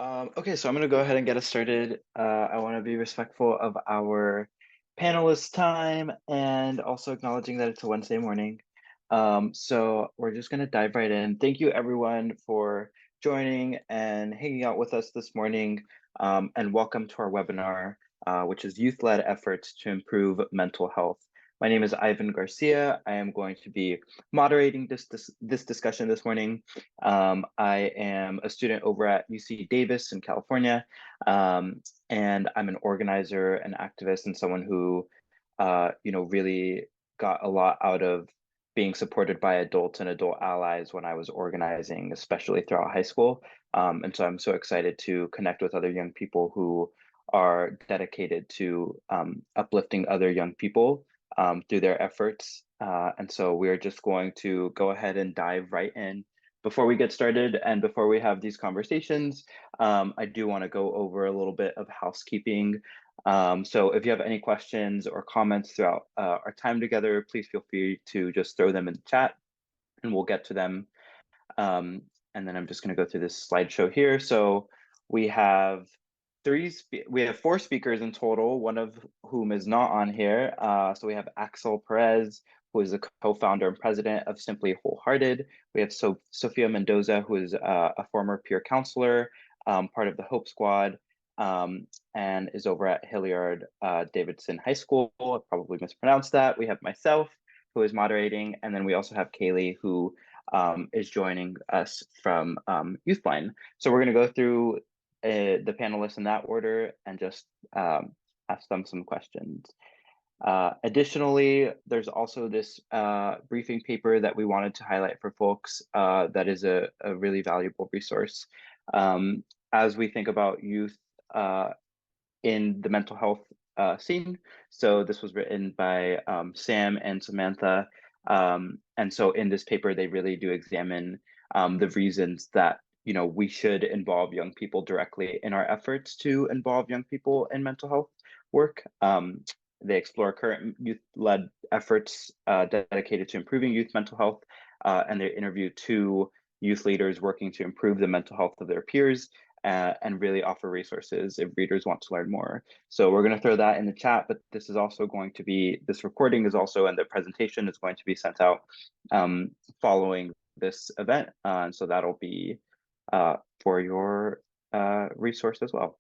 Okay, so I'm going to go ahead and get us started. I want to be respectful of our panelists' time and also acknowledging that it's a Wednesday morning. So we're just going to dive right in. Thank you, everyone, for joining and hanging out with us this morning. And welcome to our webinar, which is Youth-Led Efforts to Improve Mental Health. My name is Ivan Garcia. I am going to be moderating this discussion this morning. I am a student over at UC Davis in California, and I'm an organizer, an activist, and someone who, really got a lot out of being supported by adults and adult allies when I was organizing, especially throughout high school. And so I'm so excited to connect with other young people who are dedicated to uplifting other young people through their efforts. And so we're just going to go ahead and dive right in. Before we get started and before we have these conversations, I do want to go over a little bit of housekeeping. So if you have any questions or comments throughout our time together, please feel free to just throw them in the chat and we'll get to them. And then I'm just going to go through this slideshow here. So we have four speakers in total, one of whom is not on here. So we have Axel Perez, who is the co-founder and president of Simply Wholehearted. We have Sophia Mendoza, who is a former peer counselor, part of the Hope Squad, and is over at Hilliard Davidson High School. I probably mispronounced that. We have myself, who is moderating, and then we also have Kaylee, who is joining us from YouthLine. So we're going to go through the panelists in that order and just ask them some questions. Additionally, there's also this briefing paper that we wanted to highlight for folks that is a really valuable resource. As we think about youth in the mental health scene. So this was written by Sam and Samantha. And so in this paper, they really do examine the reasons that we should involve young people directly in our efforts to involve young people in mental health work. They explore current youth-led efforts dedicated to improving youth mental health, and they interview two youth leaders working to improve the mental health of their peers and really offer resources if readers want to learn more. So we're going to throw that in the chat, but this recording is also, and the presentation is going to be sent out following this event. And so that'll be for your resource as well.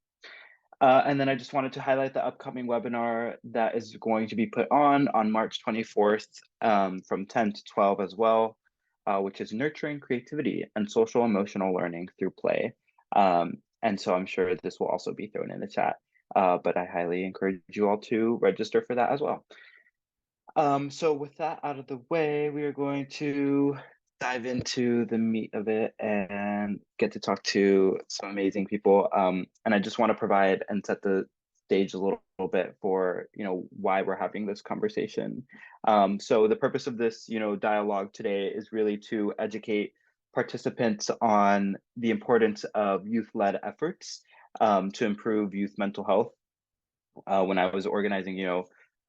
And then I just wanted to highlight the upcoming webinar that is going to be put on March 24th from 10 to 12 as well, which is Nurturing Creativity and Social Emotional Learning Through Play. And so I'm sure this will also be thrown in the chat, but I highly encourage you all to register for that as well. So with that out of the way, we are going to dive into the meat of it and get to talk to some amazing people. And I just want to provide and set the stage a little bit for, why we're having this conversation. So the purpose of this, dialogue today is really to educate participants on the importance of youth-led efforts to improve youth mental health. When I was organizing,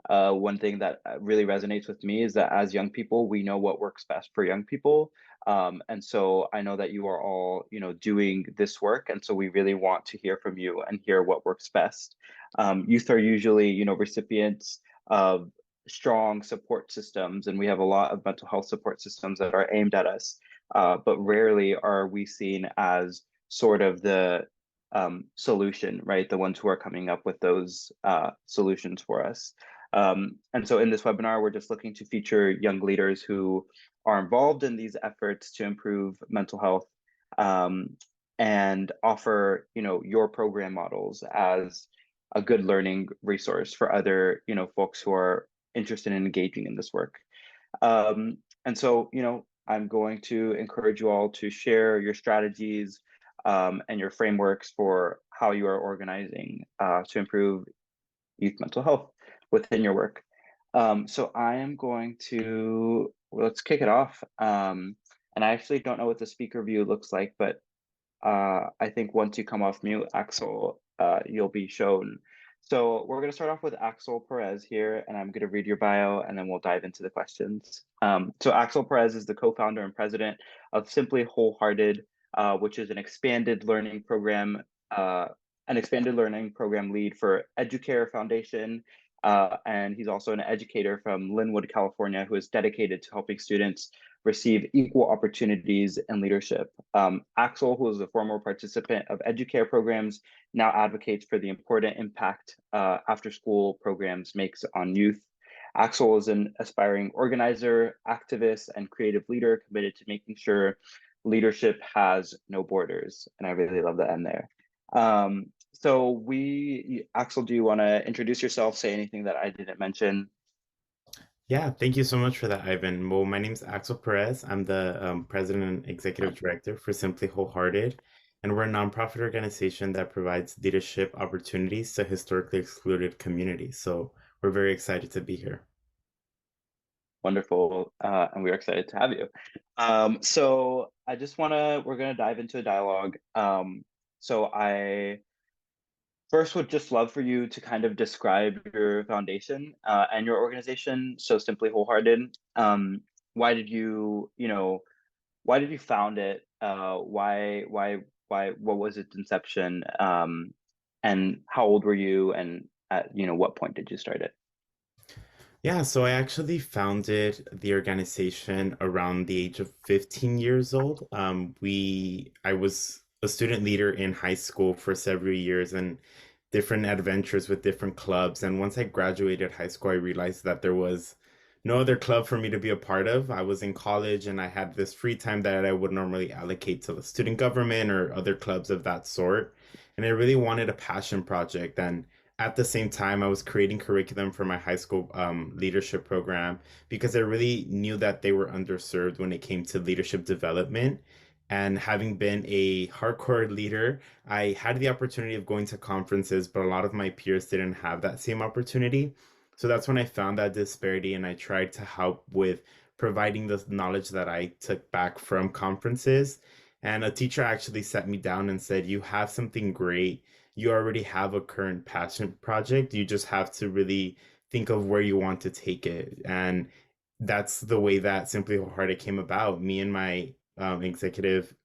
one thing that really resonates with me is that as young people, we know what works best for young people. And so I know that you are all, doing this work. And so we really want to hear from you and hear what works best. Youth are usually, recipients of strong support systems, and we have a lot of mental health support systems that are aimed at us. But rarely are we seen as sort of the solution, right? The ones who are coming up with those solutions for us. And so in this webinar, we're just looking to feature young leaders who are involved in these efforts to improve mental health and offer, your program models as a good learning resource for other, folks who are interested in engaging in this work. And so, I'm going to encourage you all to share your strategies and your frameworks for how you are organizing to improve youth mental health within your work. So I am going to, let's kick it off. And I actually don't know what the speaker view looks like, but I think once you come off mute, Axel, you'll be shown. So we're going to start off with Axel Perez here, and I'm going to read your bio, and then we'll dive into the questions. So Axel Perez is the co-founder and president of Simply Wholehearted, which is an expanded learning program uh, an expanded learning program lead for Educare Foundation. And he's also an educator from Linwood, California, who is dedicated to helping students receive equal opportunities and leadership. Axel, who is a former participant of Educare programs, now advocates for the important impact after school programs makes on youth. Axel is an aspiring organizer, activist, and creative leader committed to making sure leadership has no borders. And I really love the end there. Axel, do you want to introduce yourself, say anything that I didn't mention? Yeah, thank you so much for that, Ivan. Well, my name is Axel Perez. I'm the president and executive director for Simply Wholehearted, and we're a nonprofit organization that provides leadership opportunities to historically excluded communities. So we're very excited to be here. Wonderful. And we're excited to have you. We're going to dive into a dialogue. I first would just love for you to kind of describe your foundation and your organization. So Simply Wholehearted. Why did why did you found it? What was its inception? And how old were you? And at, what point did you start it? Yeah, so I actually founded the organization around the age of 15 years old. I was a student leader in high school for several years and different adventures with different clubs. And once I graduated high school, I realized that there was no other club for me to be a part of. I was in college and I had this free time that I would normally allocate to the student government or other clubs of that sort. And I really wanted a passion project. And at the same time, I was creating curriculum for my high school leadership program because I really knew that they were underserved when it came to leadership development. And having been a hardcore leader, I had the opportunity of going to conferences, but a lot of my peers didn't have that same opportunity. So that's when I found that disparity and I tried to help with providing the knowledge that I took back from conferences. And a teacher actually sat me down and said, "You have something great. You already have a current passion project. You just have to really think of where you want to take it." And that's the way that Simply Wholehearted came about. Me and my co-executive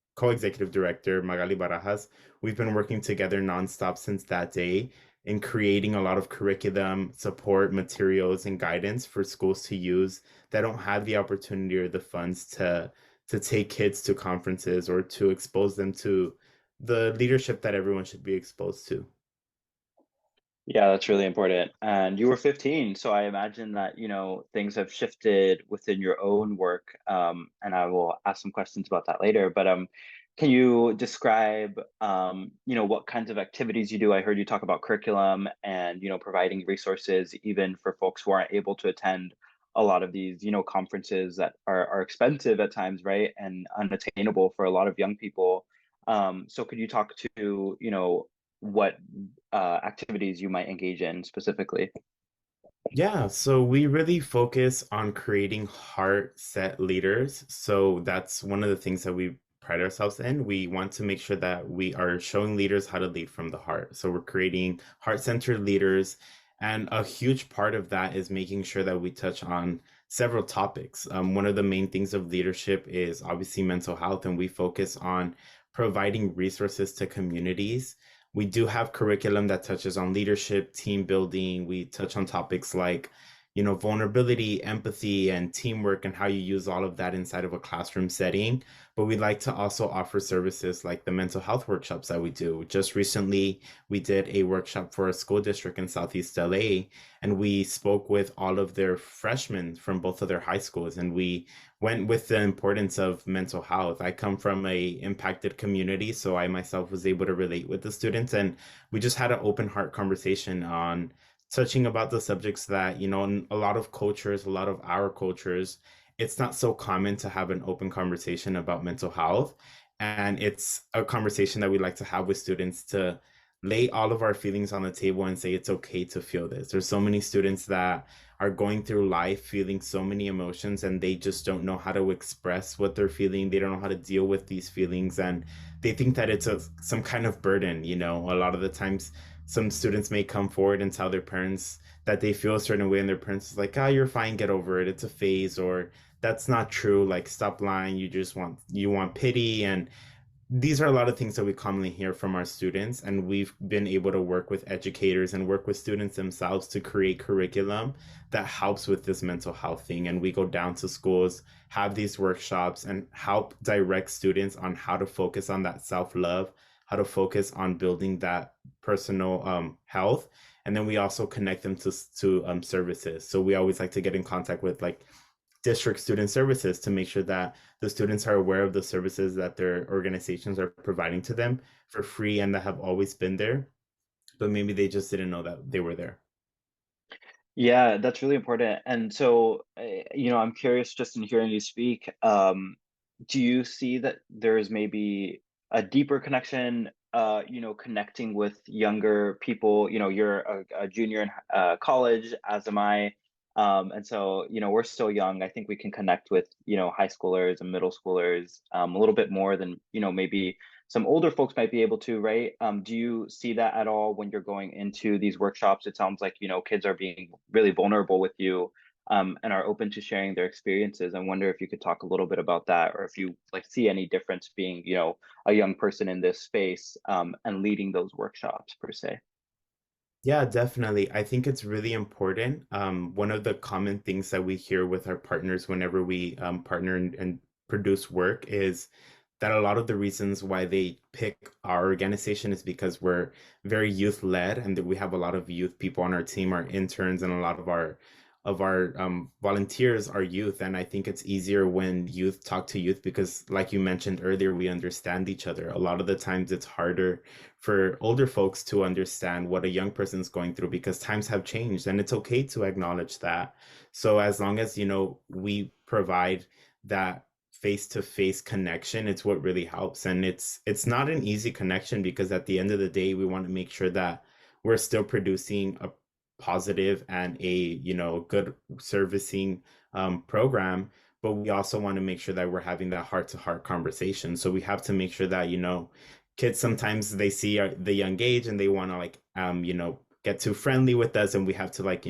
director, Magali Barajas, we've been working together nonstop since that day in creating a lot of curriculum, support materials, and guidance for schools to use that don't have the opportunity or the funds to take kids to conferences or to expose them to the leadership that everyone should be exposed to. Yeah, that's really important. And you were 15, so I imagine that, things have shifted within your own work. And I will ask some questions about that later. But can you describe, what kinds of activities you do? I heard you talk about curriculum and, providing resources even for folks who aren't able to attend a lot of these, conferences that are expensive at times, right? And unattainable for a lot of young people. So could you talk to, what activities you might engage in specifically? Yeah, so we really focus on creating heart set leaders. So that's one of the things that we pride ourselves in. We want to make sure that we are showing leaders how to lead from the heart. So we're creating heart centered leaders. And a huge part of that is making sure that we touch on several topics. One of the main things of leadership is obviously mental health, and we focus on providing resources to communities. We do have curriculum that touches on leadership, team building. We touch on topics like, vulnerability, empathy, and teamwork, and how you use all of that inside of a classroom setting. But we'd like to also offer services like the mental health workshops that we do. Just recently, we did a workshop for a school district in Southeast LA, and we spoke with all of their freshmen from both of their high schools, and we went with the importance of mental health. I come from a impacted community, so I myself was able to relate with the students, and we just had an open heart conversation on touching about the subjects that, in a lot of cultures, a lot of our cultures, it's not so common to have an open conversation about mental health. And it's a conversation that we like to have with students to lay all of our feelings on the table and say it's okay to feel this. There's so many students that are going through life feeling so many emotions and they just don't know how to express what they're feeling. They don't know how to deal with these feelings and they think that it's some kind of burden. A lot of the times some students may come forward and tell their parents that they feel a certain way and their parents is like, "Oh, you're fine, get over it. It's a phase," or "That's not true. Like, stop lying. You want pity." And these are a lot of things that we commonly hear from our students, and we've been able to work with educators and work with students themselves to create curriculum that helps with this mental health thing. And we go down to schools, have these workshops, and help direct students on how to focus on that self-love, how to focus on building that personal health. And then we also connect them to services. So we always like to get in contact with like district student services to make sure that the students are aware of the services that their organizations are providing to them for free and that have always been there, but maybe they just didn't know that they were there. Yeah, that's really important. And so, I'm curious just in hearing you speak, do you see that there's maybe a deeper connection, connecting with younger people? You're a junior in college, as am I. And so, we're still young. I think we can connect with, high schoolers and middle schoolers a little bit more than, maybe some older folks might be able to, right? Do you see that at all when you're going into these workshops? It sounds like, kids are being really vulnerable with you, and are open to sharing their experiences. I wonder if you could talk a little bit about that, or if you like see any difference being, a young person in this space, and leading those workshops per se. Yeah, definitely. I think it's really important. One of the common things that we hear with our partners whenever we partner and produce work is that a lot of the reasons why they pick our organization is because we're very youth led and that we have a lot of youth people on our team, our interns, and a lot of our volunteers are youth. And I think it's easier when youth talk to youth because, like you mentioned earlier, we understand each other. A lot of the times it's harder for older folks to understand what a young person's going through because times have changed and it's okay to acknowledge that. So as long as, we provide that face-to-face connection, it's what really helps. And it's not an easy connection because at the end of the day, we want to make sure that we're still producing a positive and a, good servicing program, but we also want to make sure that we're having that heart-to-heart conversation. So we have to make sure that, kids sometimes they see the young age and they want to like get too friendly with us, and we have to like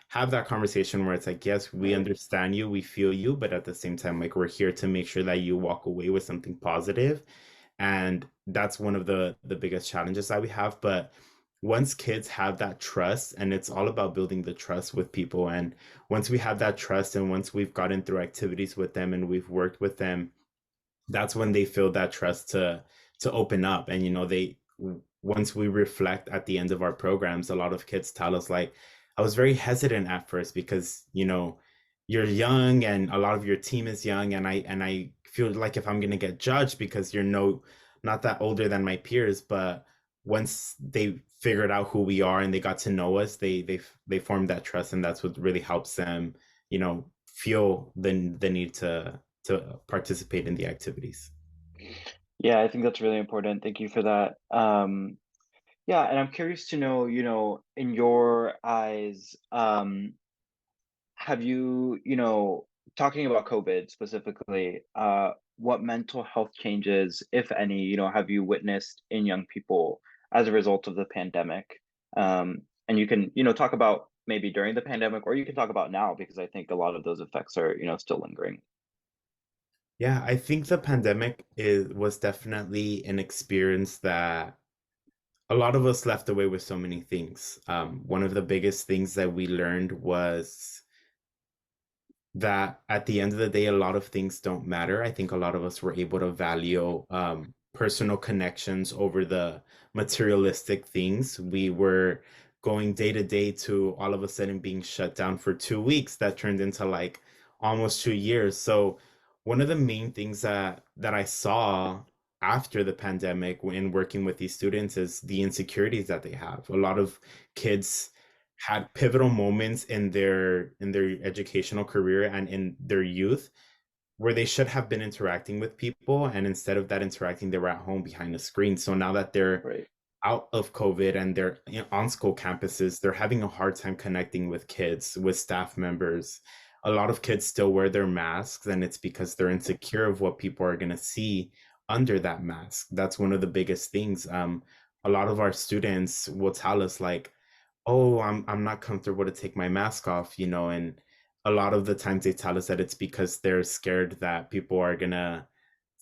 have that conversation where it's like, yes, we Right. understand you, we feel you, but at the same time, like we're here to make sure that you walk away with something positive. And that's one of the biggest challenges that we have. But once kids have that trust, and it's all about building the trust with people, and once we have that trust and once we've gotten through activities with them and we've worked with them, that's when they feel that trust to open up. And they, once we reflect at the end of our programs, a lot of kids tell us like, I was very hesitant at first because you're young and a lot of your team is young, and I feel like if I'm going to get judged because you're not that older than my peers. But once they figured out who we are and they got to know us, they formed that trust, and that's what really helps them feel the need to participate in the activities. Yeah, I think that's really important. Thank you for that. Yeah, and I'm curious to know, in your eyes, have you, talking about COVID specifically, what mental health changes, if any, have you witnessed in young people as a result of the pandemic? And you can, talk about maybe during the pandemic, or you can talk about now, because I think a lot of those effects are, still lingering. Yeah, I think the pandemic was definitely an experience that a lot of us left away with so many things. One of the biggest things that we learned was that at the end of the day, a lot of things don't matter. I think a lot of us were able to value personal connections over the materialistic things. We were going day to day to all of a sudden being shut down for 2 weeks that turned into like almost 2 years. So one of the main things that I saw after the pandemic when working with these students is the insecurities that they have. A lot of kids had pivotal moments in their educational career and in their youth where they should have been interacting with people, and instead of that interacting they were at home behind a screen. So now that they're Right. out of COVID and they're on school campuses, they're having a hard time connecting with kids, with staff members. A lot of kids still wear their masks, and it's because they're insecure of what people are going to see under that mask. That's one of the biggest things. A lot of our students will tell us like, oh, I'm not comfortable to take my mask off, and a lot of the times they tell us that it's because they're scared that people are gonna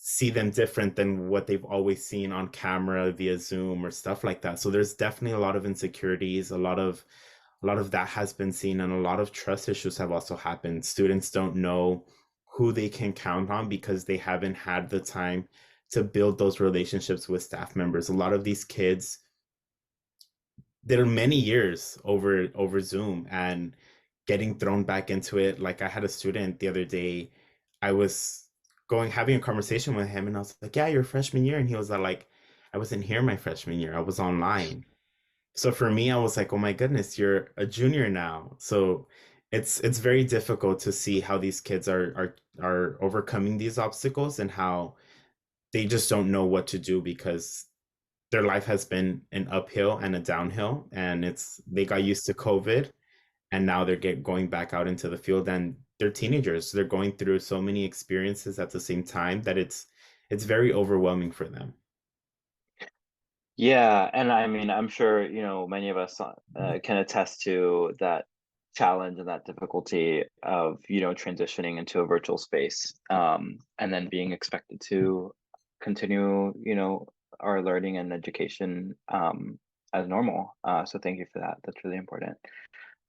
see them different than what they've always seen on camera via Zoom or stuff like that. So there's definitely a lot of insecurities, a lot of that has been seen, and a lot of trust issues have also happened. Students don't know who they can count on because they haven't had the time to build those relationships with staff members. A lot of these kids, there are many years over Zoom, and getting thrown back into it. Like I had a student the other day, I was going having a conversation with him, and I was like, "Yeah, your freshman year," and he was like, "I wasn't here my freshman year. I was online." So for me, I was like, "Oh my goodness, you're a junior now." So it's very difficult to see how these kids are overcoming these obstacles, and how they just don't know what to do because their life has been an uphill and a downhill, and it's they got used to COVID, and now they're going back out into the field, and they're teenagers. They're going through so many experiences at the same time that it's very overwhelming for them. Yeah, and I mean, I'm sure, many of us can attest to that challenge and that difficulty of, transitioning into a virtual space, and then being expected to continue, our learning and education as normal. So thank you for that. That's really important.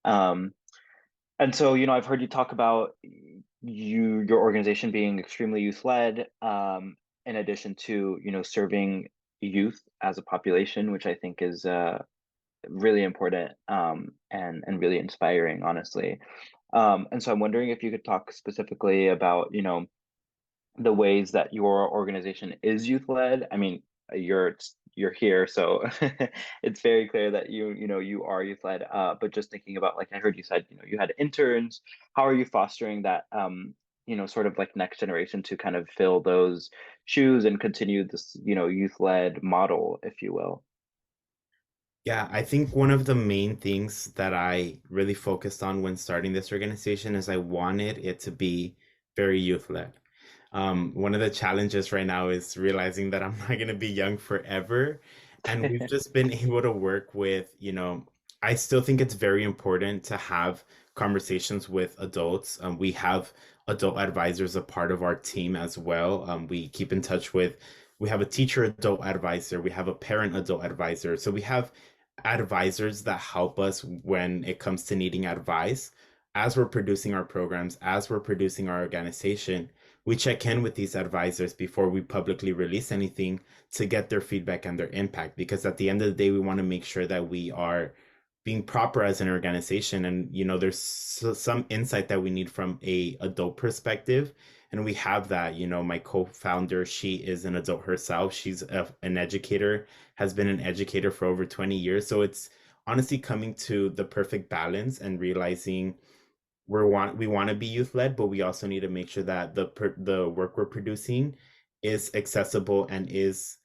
Um, and so, I've heard you talk about your organization being extremely youth led, in addition to, serving youth as a population, which I think is really important, and really inspiring, honestly. And so I'm wondering if you could talk specifically about, the ways that your organization is youth led. I mean, you're here, so it's very clear that you are youth led. But just thinking about, like I heard you said, you had interns. How are you fostering that, sort of like next generation to kind of fill those shoes and continue this, youth led model, if you will? Yeah, I think one of the main things that I really focused on when starting this organization is I wanted it to be very youth led. One of the challenges right now is realizing that I'm not going to be young forever. And we've just been able to work with, I still think it's very important to have conversations with adults. We have adult advisors a part of our team as well. We keep in touch with, we have a teacher adult advisor, we have a parent adult advisor. So we have advisors that help us when it comes to needing advice. As we're producing our programs, as we're producing our organization, we check in with these advisors before we publicly release anything to get their feedback and their impact. Because at the end of the day, we want to make sure that we are being proper as an organization. And, there's some insight that we need from a adult perspective. And we have that, my co-founder, she is an adult herself. She's an educator, has been an educator for over 20 years. So it's honestly coming to the perfect balance and realizing we want to be youth led, but we also need to make sure that the work we're producing is accessible and is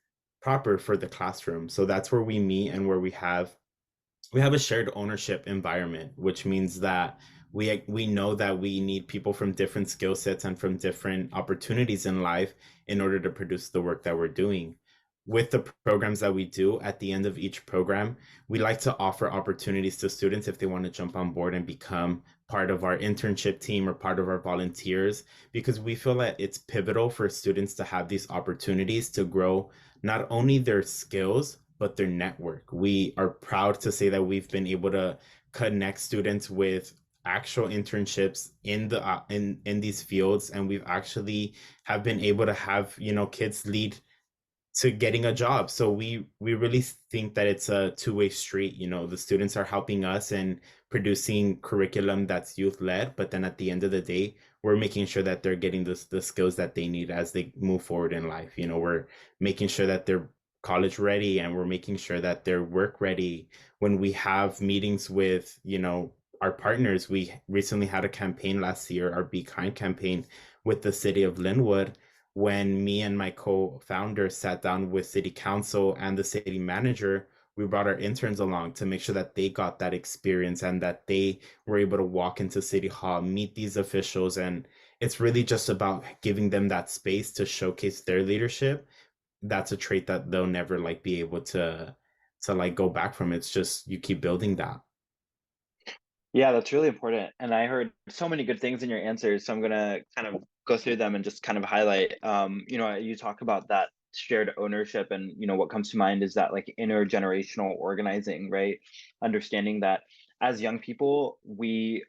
proper for the classroom. So that's where we meet, and where we have a shared ownership environment, which means that we know that we need people from different skill sets and from different opportunities in life in order to produce the work that we're doing. With the programs that we do, at the end of each program, we like to offer opportunities to students if they want to jump on board and become part of our internship team or part of our volunteers, because we feel that it's pivotal for students to have these opportunities to grow not only their skills but their network. We are proud to say that we've been able to connect students with actual internships in these fields, and we've actually have been able to have kids lead to getting a job. So we really think that it's a two-way street. The students are helping us and producing curriculum that's youth led, but then at the end of the day, we're making sure that they're getting the skills that they need as they move forward in life. We're making sure that they're college ready, and we're making sure that they're work ready. When we have meetings with, our partners, we recently had a campaign last year, our Be Kind campaign, with the city of Linwood, when me and my co-founder sat down with city council and the city manager. We brought our interns along to make sure that they got that experience and that they were able to walk into city hall, meet these officials. And it's really just about giving them that space to showcase their leadership. That's a trait that they'll never be able to go back from. It's just you keep building that. Yeah, that's really important. And I heard so many good things in your answers. So I'm gonna kind of go through them and just kind of highlight. You talk about that shared ownership, and what comes to mind is that like intergenerational organizing, right? Understanding that as young people, we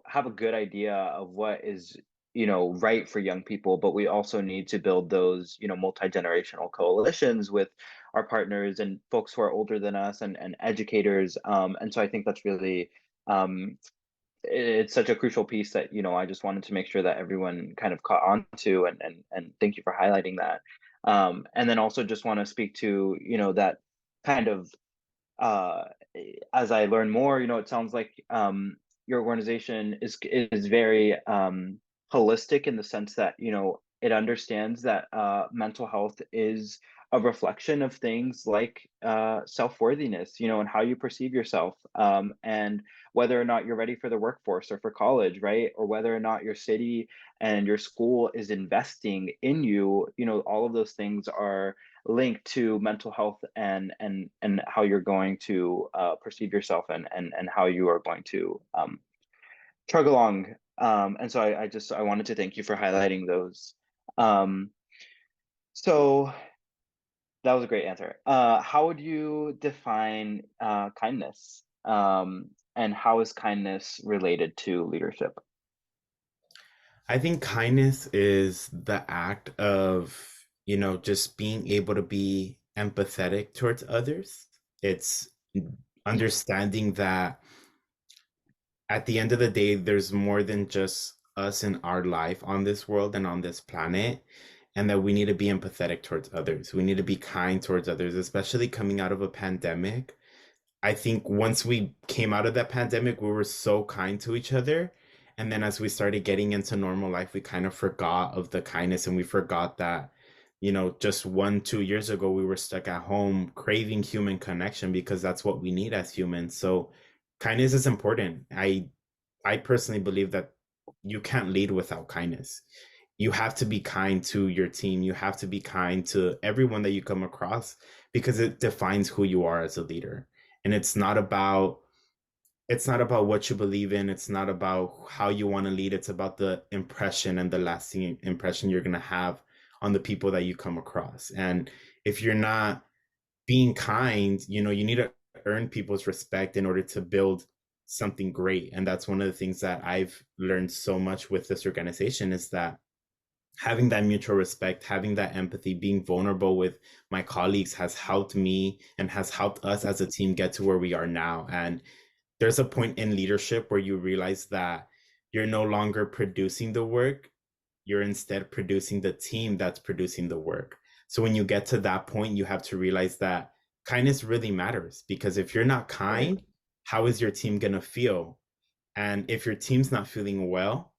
have a good idea of what is, right for young people, but we also need to build those, multi-generational coalitions with our partners and folks who are older than us, and educators. And so I think that's really, it's such a crucial piece that, I just wanted to make sure that everyone kind of caught on to, and thank you for highlighting that. And then also just want to speak to, that kind of uh, as I learn more, it sounds like your organization is very holistic in the sense that it understands that mental health is a reflection of things like self-worthiness, and how you perceive yourself, and whether or not you're ready for the workforce or for college, right? Or whether or not your city and your school is investing in you. All of those things are linked to mental health, and how you're going to perceive yourself, and how you are going to chug along. And so I wanted to thank you for highlighting those. Um, so that was a great answer. How would you define kindness? And how is kindness related to leadership? I think kindness is the act of, just being able to be empathetic towards others. It's understanding that at the end of the day, there's more than just us and our life on this world and on this planet, and that we need to be empathetic towards others. We need to be kind towards others, especially coming out of a pandemic. I think once we came out of that pandemic, we were so kind to each other. And then as we started getting into normal life, we kind of forgot of the kindness, and we forgot that, just 1, 2 years ago, we were stuck at home craving human connection because that's what we need as humans. So kindness is important. I personally believe that you can't lead without kindness. You have to be kind to your team. You have to be kind to everyone that you come across because it defines who you are as a leader. And it's not about what you believe in. It's not about how you want to lead. It's about the impression and the lasting impression you're going to have on the people that you come across. And if you're not being kind, you need to earn people's respect in order to build something great. And that's one of the things that I've learned so much with this organization is that having that mutual respect, having that empathy, being vulnerable with my colleagues has helped me and has helped us as a team get to where we are now. And there's a point in leadership where you realize that you're no longer producing the work, you're instead producing the team that's producing the work. So when you get to that point, you have to realize that kindness really matters, because if you're not Right. kind, how is your team going to feel? And if your team's not feeling well,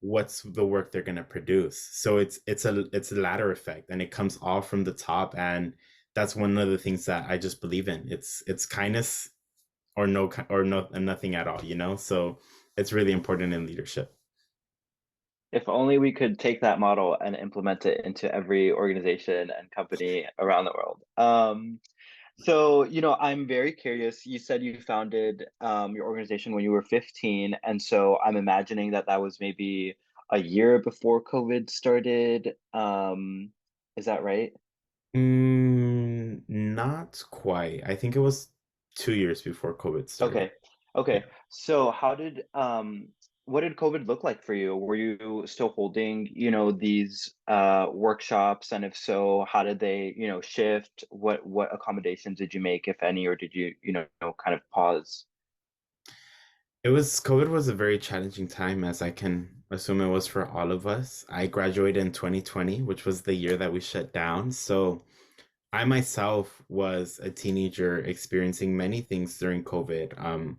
what's the work they're going to produce? So it's a ladder effect, and it comes all from the top. And that's one of the things that I just believe in. It's kindness or no and nothing at all, so it's really important in leadership. If only we could take that model and implement it into every organization and company around the world. So, I'm very curious. You said you founded your organization when you were 15, and so I'm imagining that that was maybe a year before COVID started. Is that right? Not quite. I think it was 2 years before COVID started. Okay. Okay. Yeah. So what did COVID look like for you? Were you still holding, these workshops? And if so, how did they, shift? What accommodations did you make, if any, or did you, kind of pause? COVID was a very challenging time, as I can assume it was for all of us. I graduated in 2020, which was the year that we shut down. So I myself was a teenager experiencing many things during COVID.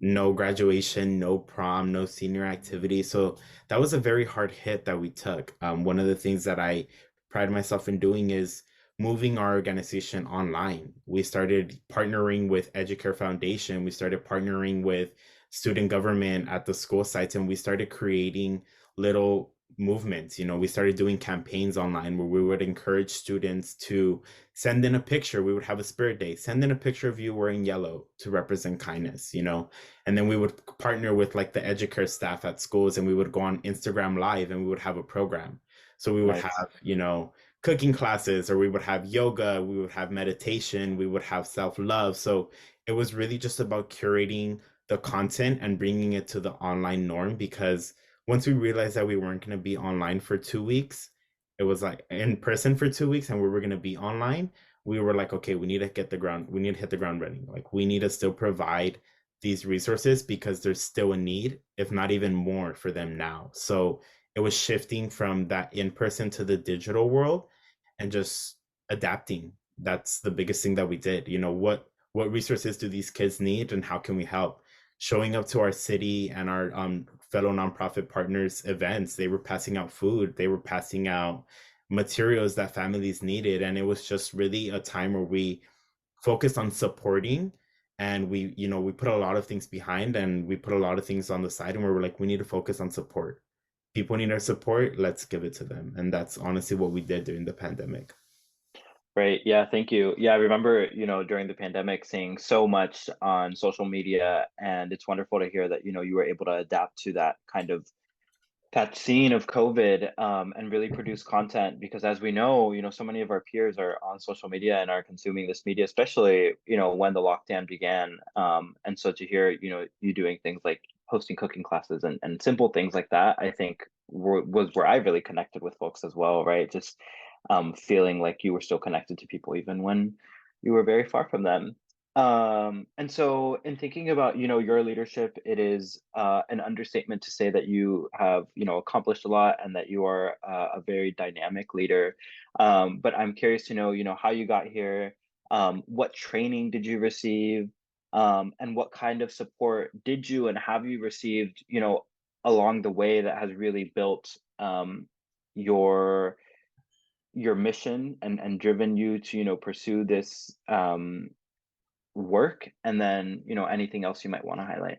No graduation, no prom, no senior activity. So that was a very hard hit that we took. One of the things that I pride myself in doing is moving our organization online. We started partnering with Educare Foundation. We started partnering with student government at the school sites, and we started creating little movements. We started doing campaigns online where we would encourage students to send in a picture. We would have a spirit day, send in a picture of you wearing yellow to represent kindness. And then we would partner with like the educare staff at schools, and we would go on Instagram live, and we would have a program. So we would Nice. have cooking classes, or we would have yoga, we would have meditation, we would have self-love. So it was really just about curating the content and bringing it to the online norm, because once we realized that we weren't going to be online for 2 weeks, it was like in person for 2 weeks, and we were going to be online. We were like, okay, we need to hit the ground running. Like, we need to still provide these resources because there's still a need, if not even more, for them now. So it was shifting from that in person to the digital world and just adapting. That's the biggest thing that we did. What resources do these kids need, and how can we help? Showing up to our city and our fellow nonprofit partners events. They were passing out food, they were passing out materials that families needed, and it was just really a time where we focused on supporting. And we put a lot of things behind, and we put a lot of things on the side, and we were like, we need to focus on support. People need our support, let's give it to them. And that's honestly what we did during the pandemic. Right. Yeah, thank you. Yeah, I remember, during the pandemic seeing so much on social media, and it's wonderful to hear that, you were able to adapt to that scene of COVID, and really produce content, because as we know, so many of our peers are on social media and are consuming this media, especially, when the lockdown began. And so to hear, you doing things like hosting cooking classes and simple things like that, I think was where I really connected with folks as well, right? Just feeling like you were still connected to people even when you were very far from them. And so in thinking about, your leadership, it is an understatement to say that you have, accomplished a lot, and that you are a very dynamic leader. But I'm curious to know, how you got here, what training did you receive, and what kind of support did you and have you received, along the way, that has really built your your mission and driven you to, pursue this work, and then, anything else you might want to highlight.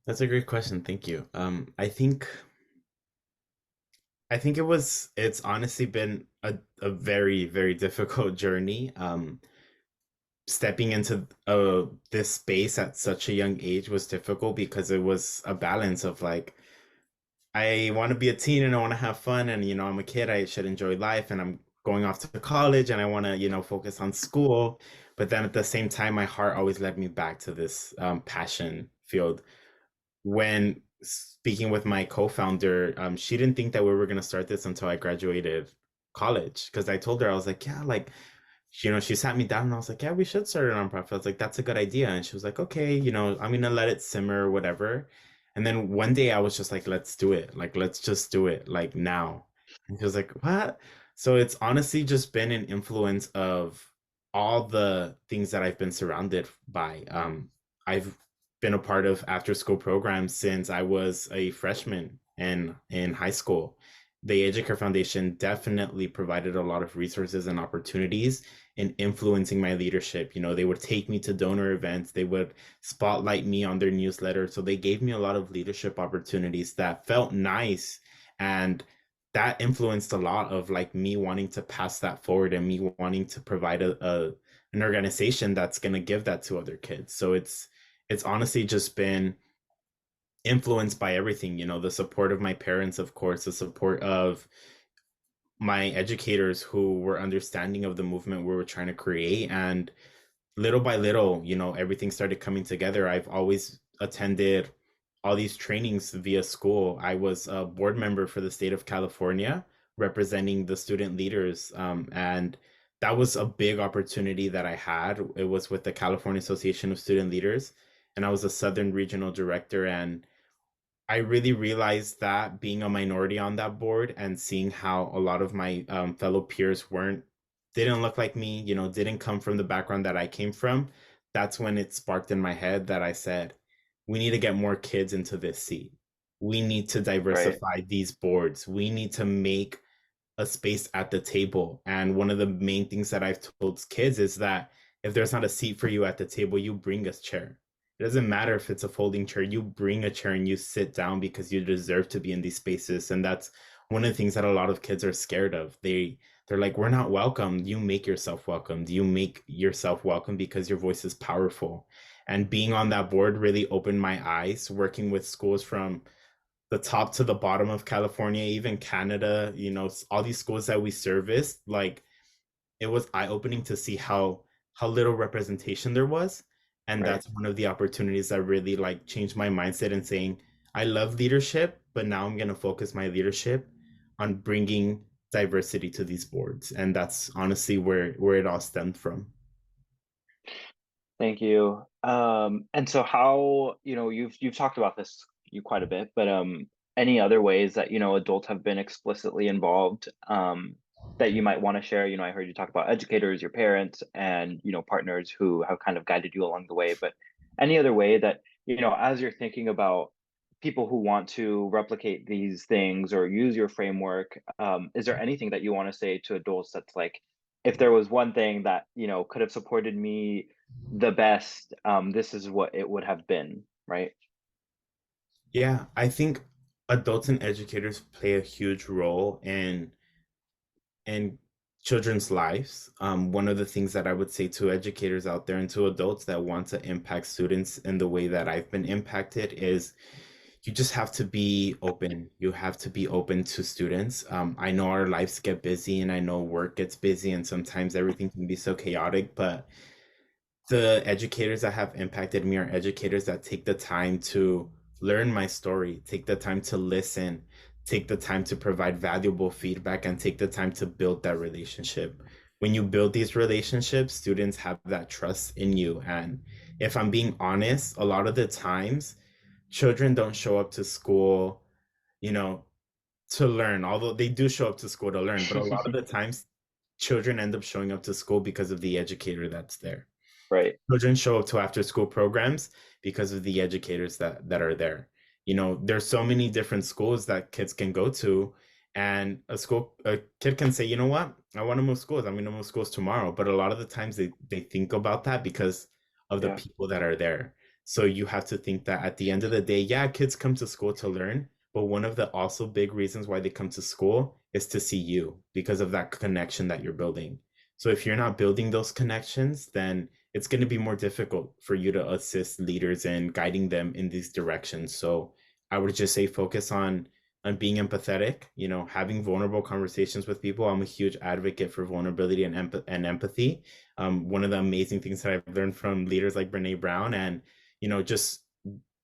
That's a great question. Thank you. I think it's honestly been a very, very difficult journey. Stepping into this space at such a young age was difficult because it was a balance of like, I want to be a teen and I want to have fun, and I'm a kid, I should enjoy life, and I'm going off to college and I want to focus on school. But then at the same time, my heart always led me back to this passion field. When speaking with my co-founder, she didn't think that we were going to start this until I graduated college, because I told her, I was like, yeah, like, she sat me down and I was like, yeah, we should start a nonprofit. I was like, that's a good idea. And she was like, okay, I'm gonna let it simmer or whatever. And then one day I was just like, let's do it. Like, let's just do it, like, now. And she was like, what? So it's honestly just been an influence of all the things that I've been surrounded by. I've been a part of after school programs since I was a freshman in high school. The Educare Foundation definitely provided a lot of resources and opportunities in influencing my leadership. They would take me to donor events, they would spotlight me on their newsletter. So they gave me a lot of leadership opportunities that felt nice. And that influenced a lot of like me wanting to pass that forward, and me wanting to provide an organization that's going to give that to other kids. So it's honestly just been influenced by everything, the support of my parents, of course, the support of my educators who were understanding of the movement we were trying to create. And little by little, everything started coming together. I've always attended all these trainings via school. I was a board member for the state of California, representing the student leaders. And that was a big opportunity that I had. It was with the California Association of Student Leaders, and I was a Southern Regional Director. And I really realized that being a minority on that board and seeing how a lot of my fellow peers didn't look like me, didn't come from the background that I came from. That's when it sparked in my head that I said, we need to get more kids into this seat. We need to Right. diversify these boards. We need to make a space at the table. And one of the main things that I've told kids is that if there's not a seat for you at the table, you bring a chair. It doesn't matter if it's a folding chair. You bring a chair and you sit down because you deserve to be in these spaces. And that's one of the things that a lot of kids are scared of. They're like, we're not welcome. You make yourself welcome. You make yourself welcome because your voice is powerful. And being on that board really opened my eyes, working with schools from the top to the bottom of California, even Canada, all these schools that we serviced, like it was eye-opening to see how little representation there was. And Right. that's one of the opportunities that really like changed my mindset and saying, I love leadership, but now I'm going to focus my leadership on bringing diversity to these boards. And that's honestly where it all stemmed from. Thank you. And so how, you've talked about this you quite a bit, but any other ways that, adults have been explicitly involved that you might want to share? I heard you talk about educators, your parents, and, partners who have kind of guided you along the way, but any other way that, as you're thinking about people who want to replicate these things or use your framework, is there anything that you want to say to adults that's like, if there was one thing that, could have supported me the best, this is what it would have been, right? Yeah, I think adults and educators play a huge role in children's lives. One of the things that I would say to educators out there and to adults that want to impact students in the way that I've been impacted is you just have to be open. You have to be open to students. I know our lives get busy and I know work gets busy and sometimes everything can be so chaotic, but the educators that have impacted me are educators that take the time to learn my story, take the time to listen, take the time to provide valuable feedback, and take the time to build that relationship. When you build these relationships, students have that trust in you. And if I'm being honest, a lot of the times, children don't show up to school, you know, to learn, although they do show up to school to learn, but a lot of the times, children end up showing up to school because of the educator that's there. Right. Children show up to after school programs because of the educators that are there. There's so many different schools that kids can go to, and a kid can say, you know what, I want to move schools. I'm going to move schools tomorrow. But a lot of the times they think about that because of the Yeah. people that are there. So you have to think that at the end of the day, yeah, kids come to school to learn, but one of the also big reasons why they come to school is to see you because of that connection that you're building. So if you're not building those connections, then it's going to be more difficult for you to assist leaders and guiding them in these directions. So I would just say focus on being empathetic, having vulnerable conversations with people. I'm a huge advocate for vulnerability and empathy. One of the amazing things that I've learned from leaders like Brene Brown and, just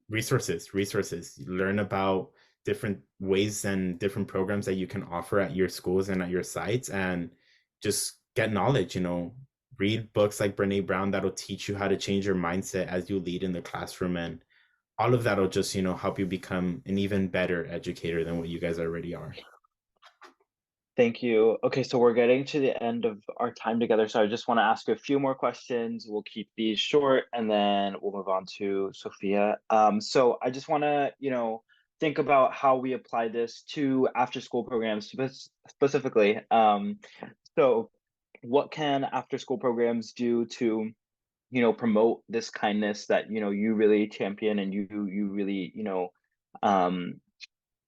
resources, learn about different ways and different programs that you can offer at your schools and at your sites and just get knowledge, read books like Brene Brown that'll teach you how to change your mindset as you lead in the classroom. And all of that'll just, help you become an even better educator than what you guys already are. Thank you. Okay, so we're getting to the end of our time together. So I just want to ask you a few more questions. We'll keep these short and then we'll move on to Sophia. So I just want to, think about how we apply this to after school programs specifically. So what can after school programs do to, promote this kindness that, you really champion and you really, um,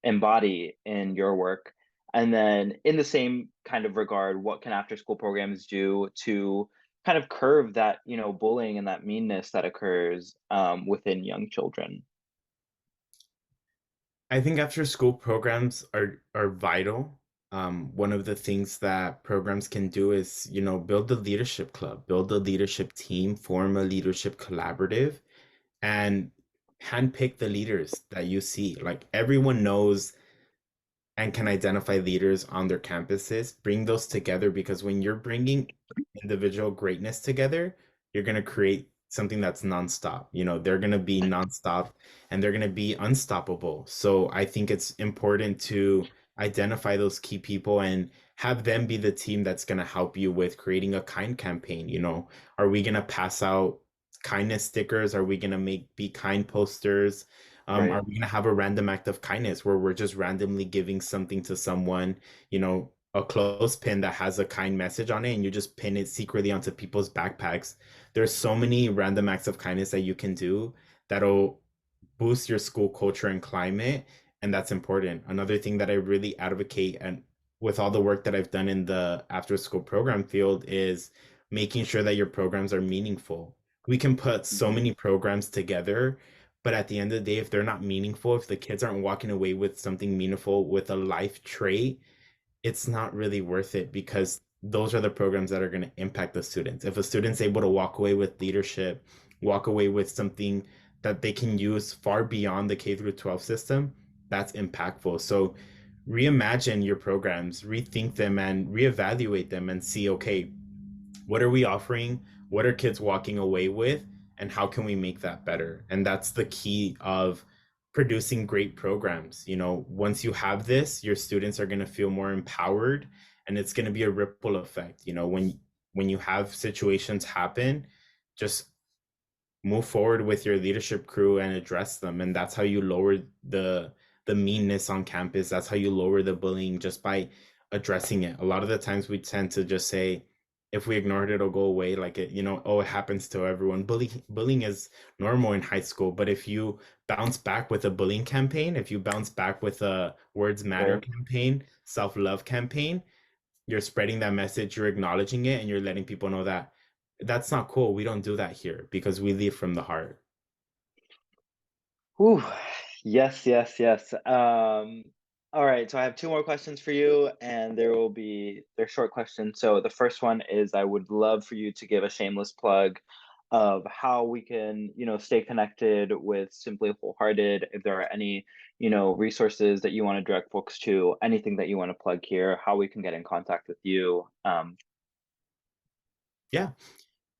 embody in your work? And then in the same kind of regard, what can after school programs do to kind of curb that, bullying and that meanness that occurs within young children? I think after school programs are vital. One of the things that programs can do is, build a leadership club, build a leadership team, form a leadership collaborative, and handpick the leaders that you see. Like everyone knows and can identify leaders on their campuses, bring those together because when you're bringing individual greatness together, you're going to create something that's nonstop. They're going to be nonstop and they're going to be unstoppable. So I think it's important to identify those key people and have them be the team that's going to help you with creating a kind campaign. Are we going to pass out kindness stickers? Are we going to make be kind posters? Are Right. we going to have a random act of kindness where we're just randomly giving something to someone, a clothespin that has a kind message on it, and you just pin it secretly onto people's backpacks? There's so many random acts of kindness that you can do that'll boost your school culture and climate, and that's important. Another thing that I really advocate, and with all the work that I've done in the after school program field, is making sure that your programs are meaningful. We can put so Mhm. many programs together, but at the end of the day, if they're not meaningful, if the kids aren't walking away with something meaningful, with a life trait, it's not really worth it, because those are the programs that are going to impact the students. If a student's able to walk away with leadership, walk away with something that they can use far beyond the K through 12 system, that's impactful. So reimagine your programs, rethink them, and reevaluate them and see, okay, what are we offering? What are kids walking away with? And how can we make that better? And that's the key of producing great programs. Once you have this, your students are going to feel more empowered, and it's going to be a ripple effect. When you have situations happen, just move forward with your leadership crew and address them, and that's how you lower the meanness on campus. That's how you lower the bullying, just by addressing it. A lot of the times we tend to just say, if we ignore it, it'll go away, like oh, it happens to everyone. Bullying is normal in high school, but if you bounce back with a bullying campaign, if you bounce back with a words matter Right. campaign, self-love campaign, you're spreading that message, you're acknowledging it, and you're letting people know that that's not cool. We don't do that here, because we lead from the heart. Whew. Yes, yes, yes. All right, so I have two more questions for you, and they're short questions. So the first one is I would love for you to give a shameless plug of how we can, stay connected with Simply Wholehearted. If there are any, resources that you want to direct folks to, anything that you want to plug here, how we can get in contact with you. Yeah.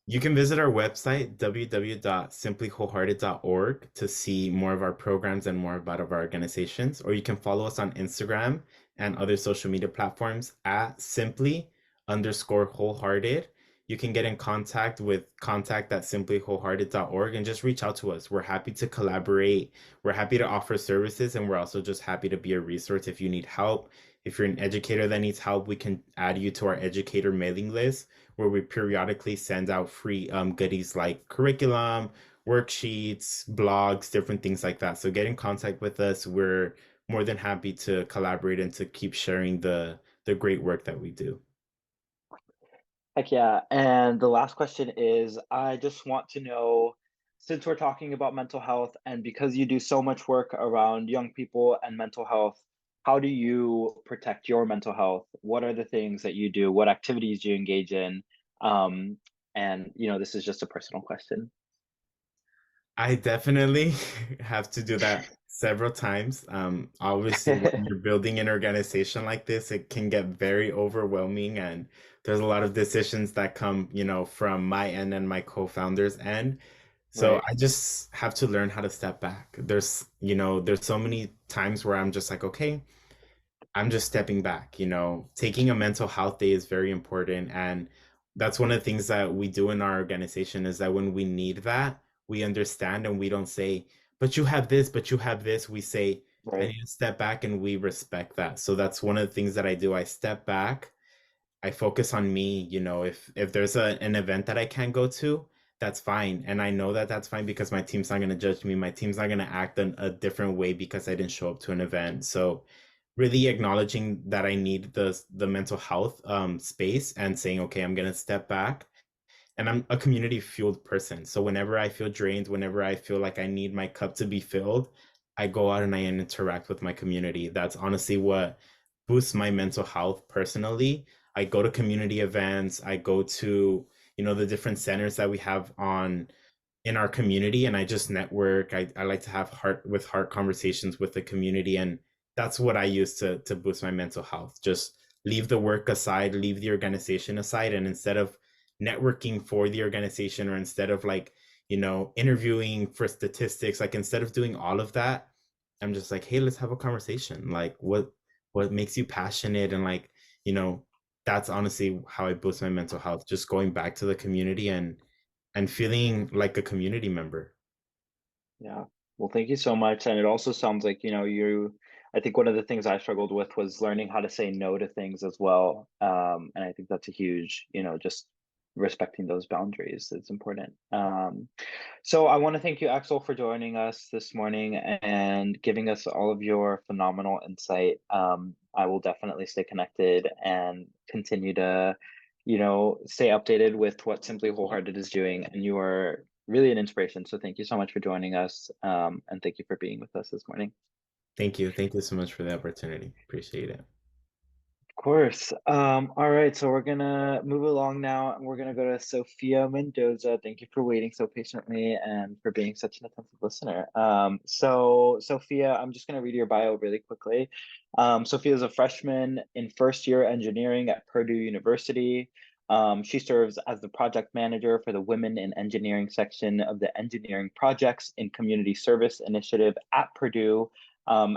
You can visit our website, www.simplywholehearted.org, to see more of our programs and more about our organizations. Or you can follow us on Instagram and other social media platforms at simply_wholehearted. You can get in contact with contact@simplywholehearted.org and just reach out to us. We're happy to collaborate. We're happy to offer services, and we're also just happy to be a resource if you need help. If you're an educator that needs help, we can add you to our educator mailing list, where we periodically send out free goodies like curriculum, worksheets, blogs, different things like that. So get in contact with us. We're more than happy to collaborate and to keep sharing the great work that we do. Heck yeah. And the last question is I just want to know, since we're talking about mental health and because you do so much work around young people and mental health, how do you protect your mental health? What are the things that you do? What activities do you engage in? Um, and, this is just a personal question. I definitely have to do that several times. Obviously, when you're building an organization like this, it can get very overwhelming, and there's a lot of decisions that come, from my end and my co-founder's end. So Right. I just have to learn how to step back. There's so many times where I'm just like, okay, I'm just stepping back. Taking a mental health day is very important. And that's one of the things that we do in our organization, is that when we need that, we understand, and we don't say, but you have this, but you have this. We say, I Right. need to step back, and we respect that. So that's one of the things that I do. I step back, I focus on me. If there's an event that I can't go to, that's fine. And I know that that's fine, because my team's not going to judge me. My team's not going to act in a different way because I didn't show up to an event. So really acknowledging that I need the mental health space, and saying, okay, I'm going to step back. And I'm a community fueled person. So whenever I feel drained, whenever I feel like I need my cup to be filled, I go out and I interact with my community. That's honestly what boosts my mental health personally. I go to community events, I go to, the different centers that we have on in our community, and I just network. I like to have heart conversations with the community, and that's what I use to boost my mental health. Just leave the work aside, leave the organization aside, and instead of networking for the organization, or instead of like, interviewing for statistics, like instead of doing all of that, I'm just like, hey, let's have a conversation. Like what makes you passionate, and like, you know, that's honestly how I boost my mental health, just going back to the community and feeling like a community member. Yeah. Well, thank you so much. And it also sounds like, I think one of the things I struggled with was learning how to say no to things as well. And I think that's a huge, just respecting those boundaries is important. So I want to thank you, Axel, for joining us this morning and giving us all of your phenomenal insight. I will definitely stay connected and continue to, stay updated with what Simply Wholehearted is doing. And you are really an inspiration. So thank you so much for joining us. And thank you for being with us this morning. Thank you. Thank you so much for the opportunity. Appreciate it. Of course. All right, so we're gonna move along now, and we're gonna go to Sophia Mendoza. Thank you for waiting so patiently and for being such an attentive listener. So Sophia, I'm just gonna read your bio really quickly. Sophia is a freshman in first year engineering at Purdue University. She serves as the project manager for the Women in Engineering section of the Engineering Projects in Community Service Initiative at Purdue,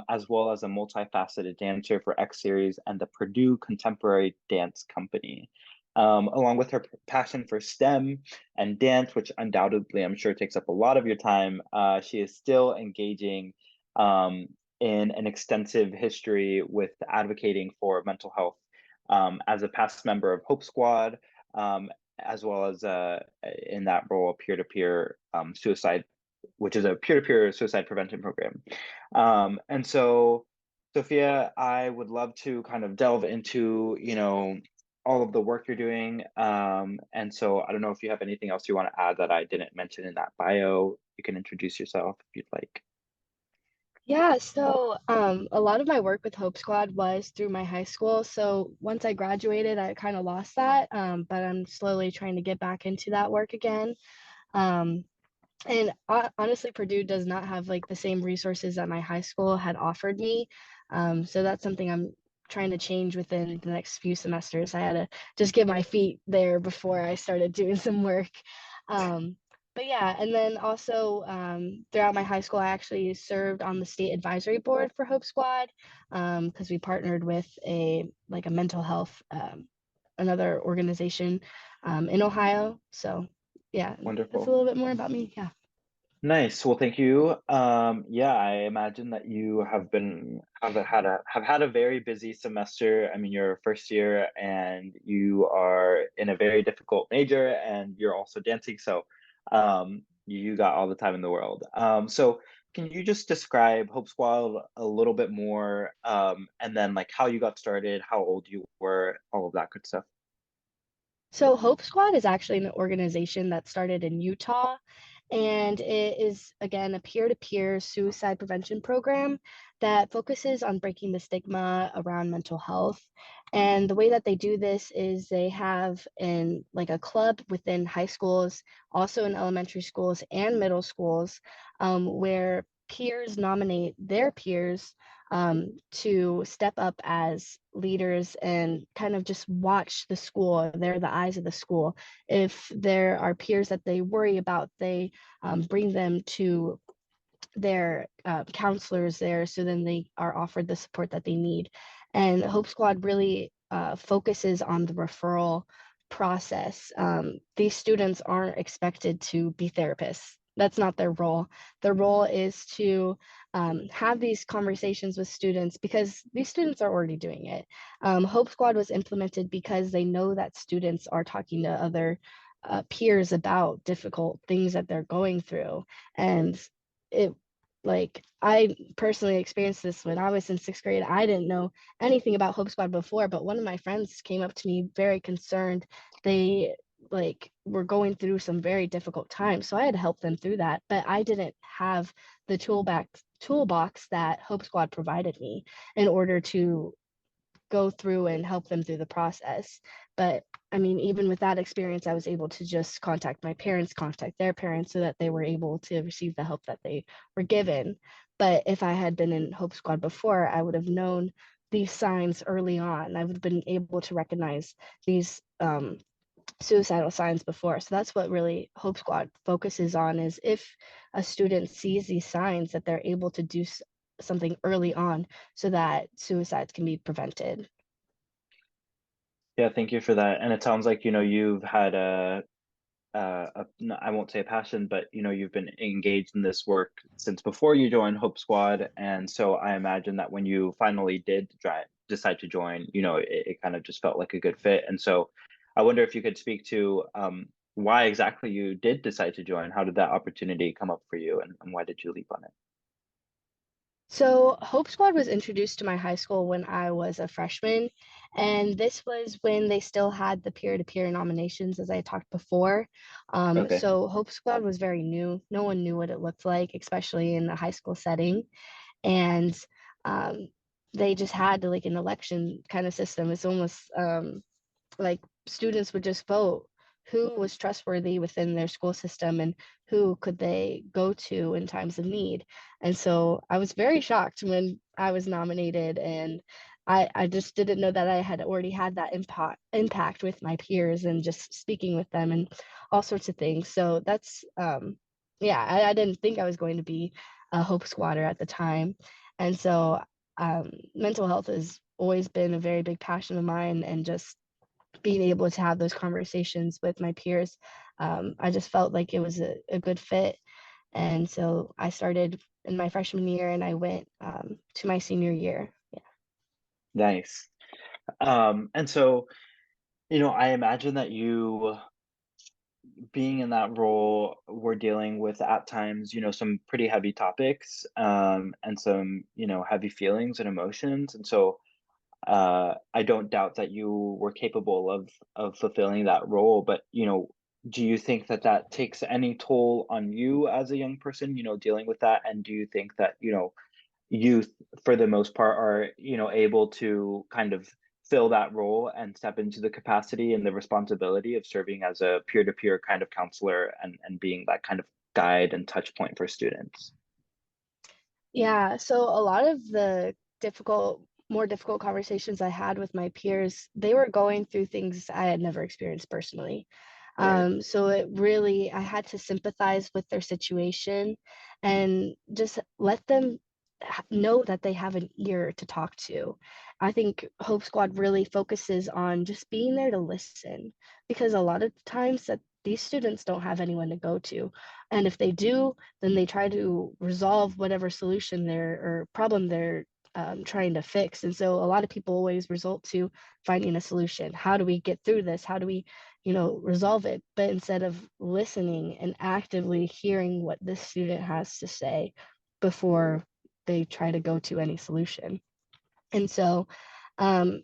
as well as a multifaceted dancer for X Series and the Purdue Contemporary Dance Company. Along with her passion for STEM and dance, which undoubtedly I'm sure takes up a lot of your time, she is still engaging in an extensive history with advocating for mental health as a past member of Hope Squad, as well as in that role, peer-to-peer suicide, which is a peer-to-peer suicide prevention program. And so, Sophia, I would love to kind of delve into, all of the work you're doing. And so I don't know if you have anything else you want to add that I didn't mention in that bio. You can introduce yourself if you'd like. Yeah, so a lot of my work with Hope Squad was through my high school. So once I graduated, I kind of lost that, but I'm slowly trying to get back into that work again. Um, and honestly, Purdue does not have like the same resources that my high school had offered me. So that's something I'm trying to change within the next few semesters. I had to just get my feet there before I started doing some work. Um, but yeah, and then also throughout my high school, I actually served on the state advisory board for Hope Squad because we partnered with a mental health another organization in Ohio. So yeah, that's a Wonderful. little bit more about me. Yeah. Nice. Well, thank you. Yeah, I imagine that you have had a very busy semester. I mean, you're first year and you are in a very difficult major and you're also dancing, so you got all the time in the world. So can you just describe Hope Squad a little bit more, and then like how you got started, how old you were, all of that good stuff? So Hope Squad is actually an organization that started in Utah, and it is again a peer-to-peer suicide prevention program that focuses on breaking the stigma around mental health. And the way that they do this is they have in like a club within high schools, also in elementary schools and middle schools, where peers nominate their peers to step up as leaders and kind of just watch the school. They're the eyes of the school. If there are peers that they worry about, they bring them to their counselors there so then they are offered the support that they need. And Hope Squad really focuses on the referral process. These students aren't expected to be therapists. That's not their role. Their role is to have these conversations with students because these students are already doing it. Hope Squad was implemented because they know that students are talking to other peers about difficult things that they're going through. And it like I personally experienced this when I was in sixth grade. I didn't know anything about Hope Squad before, but one of my friends came up to me very concerned. They were going through some very difficult times. So I had to help them through that. But I didn't have the toolbox that Hope Squad provided me in order to go through and help them through the process. But I mean, even with that experience, I was able to just contact my parents, contact their parents so that they were able to receive the help that they were given. But if I had been in Hope Squad before, I would have known these signs early on. I would have been able to recognize these suicidal signs before. So that's what really Hope Squad focuses on is if a student sees these signs that they're able to do something early on so that suicides can be prevented. Yeah, thank you for that. And it sounds like, you've had I won't say a passion, but you've been engaged in this work since before you joined Hope Squad, and so I imagine that when you finally did decide to join, it kind of just felt like a good fit. And so I wonder if you could speak to why exactly you did decide to join. How did that opportunity come up for you, and why did you leap on it? So, Hope Squad was introduced to my high school when I was a freshman, and this was when they still had the peer-to-peer nominations, as I talked before. Okay. So, Hope Squad was very new. No one knew what it looked like, especially in the high school setting. And um, they just had like an election kind of system. It's almost like students would just vote who was trustworthy within their school system and who could they go to in times of need. And so I was very shocked when I was nominated, and I just didn't know that I had already had that impact with my peers and just speaking with them and all sorts of things. So that's yeah, I didn't think I was going to be a Hope Squatter at the time. And so mental health has always been a very big passion of mine, and just being able to have those conversations with my peers, I just felt like it was a good fit. And so I started in my freshman year and I went to my senior year. Yeah. Nice. And so, I imagine that you being in that role were dealing with at times, some pretty heavy topics, and some, heavy feelings and emotions. And so I don't doubt that you were capable of fulfilling that role, but do you think that that takes any toll on you as a young person, dealing with that? And do you think that youth, for the most part, are able to kind of fill that role and step into the capacity and the responsibility of serving as a peer-to-peer kind of counselor and being that kind of guide and touch point for students? Yeah, so a lot of the more difficult conversations I had with my peers, they were going through things I had never experienced personally. Right. So I had to sympathize with their situation and just let them know that they have an ear to talk to. I think Hope Squad really focuses on just being there to listen, because a lot of times that these students don't have anyone to go to. And if they do, then they try to resolve whatever solution or problem they're trying to fix. And so a lot of people always result to finding a solution. How do we get through this? How do we, resolve it? But instead of listening and actively hearing what this student has to say before they try to go to any solution. And so um,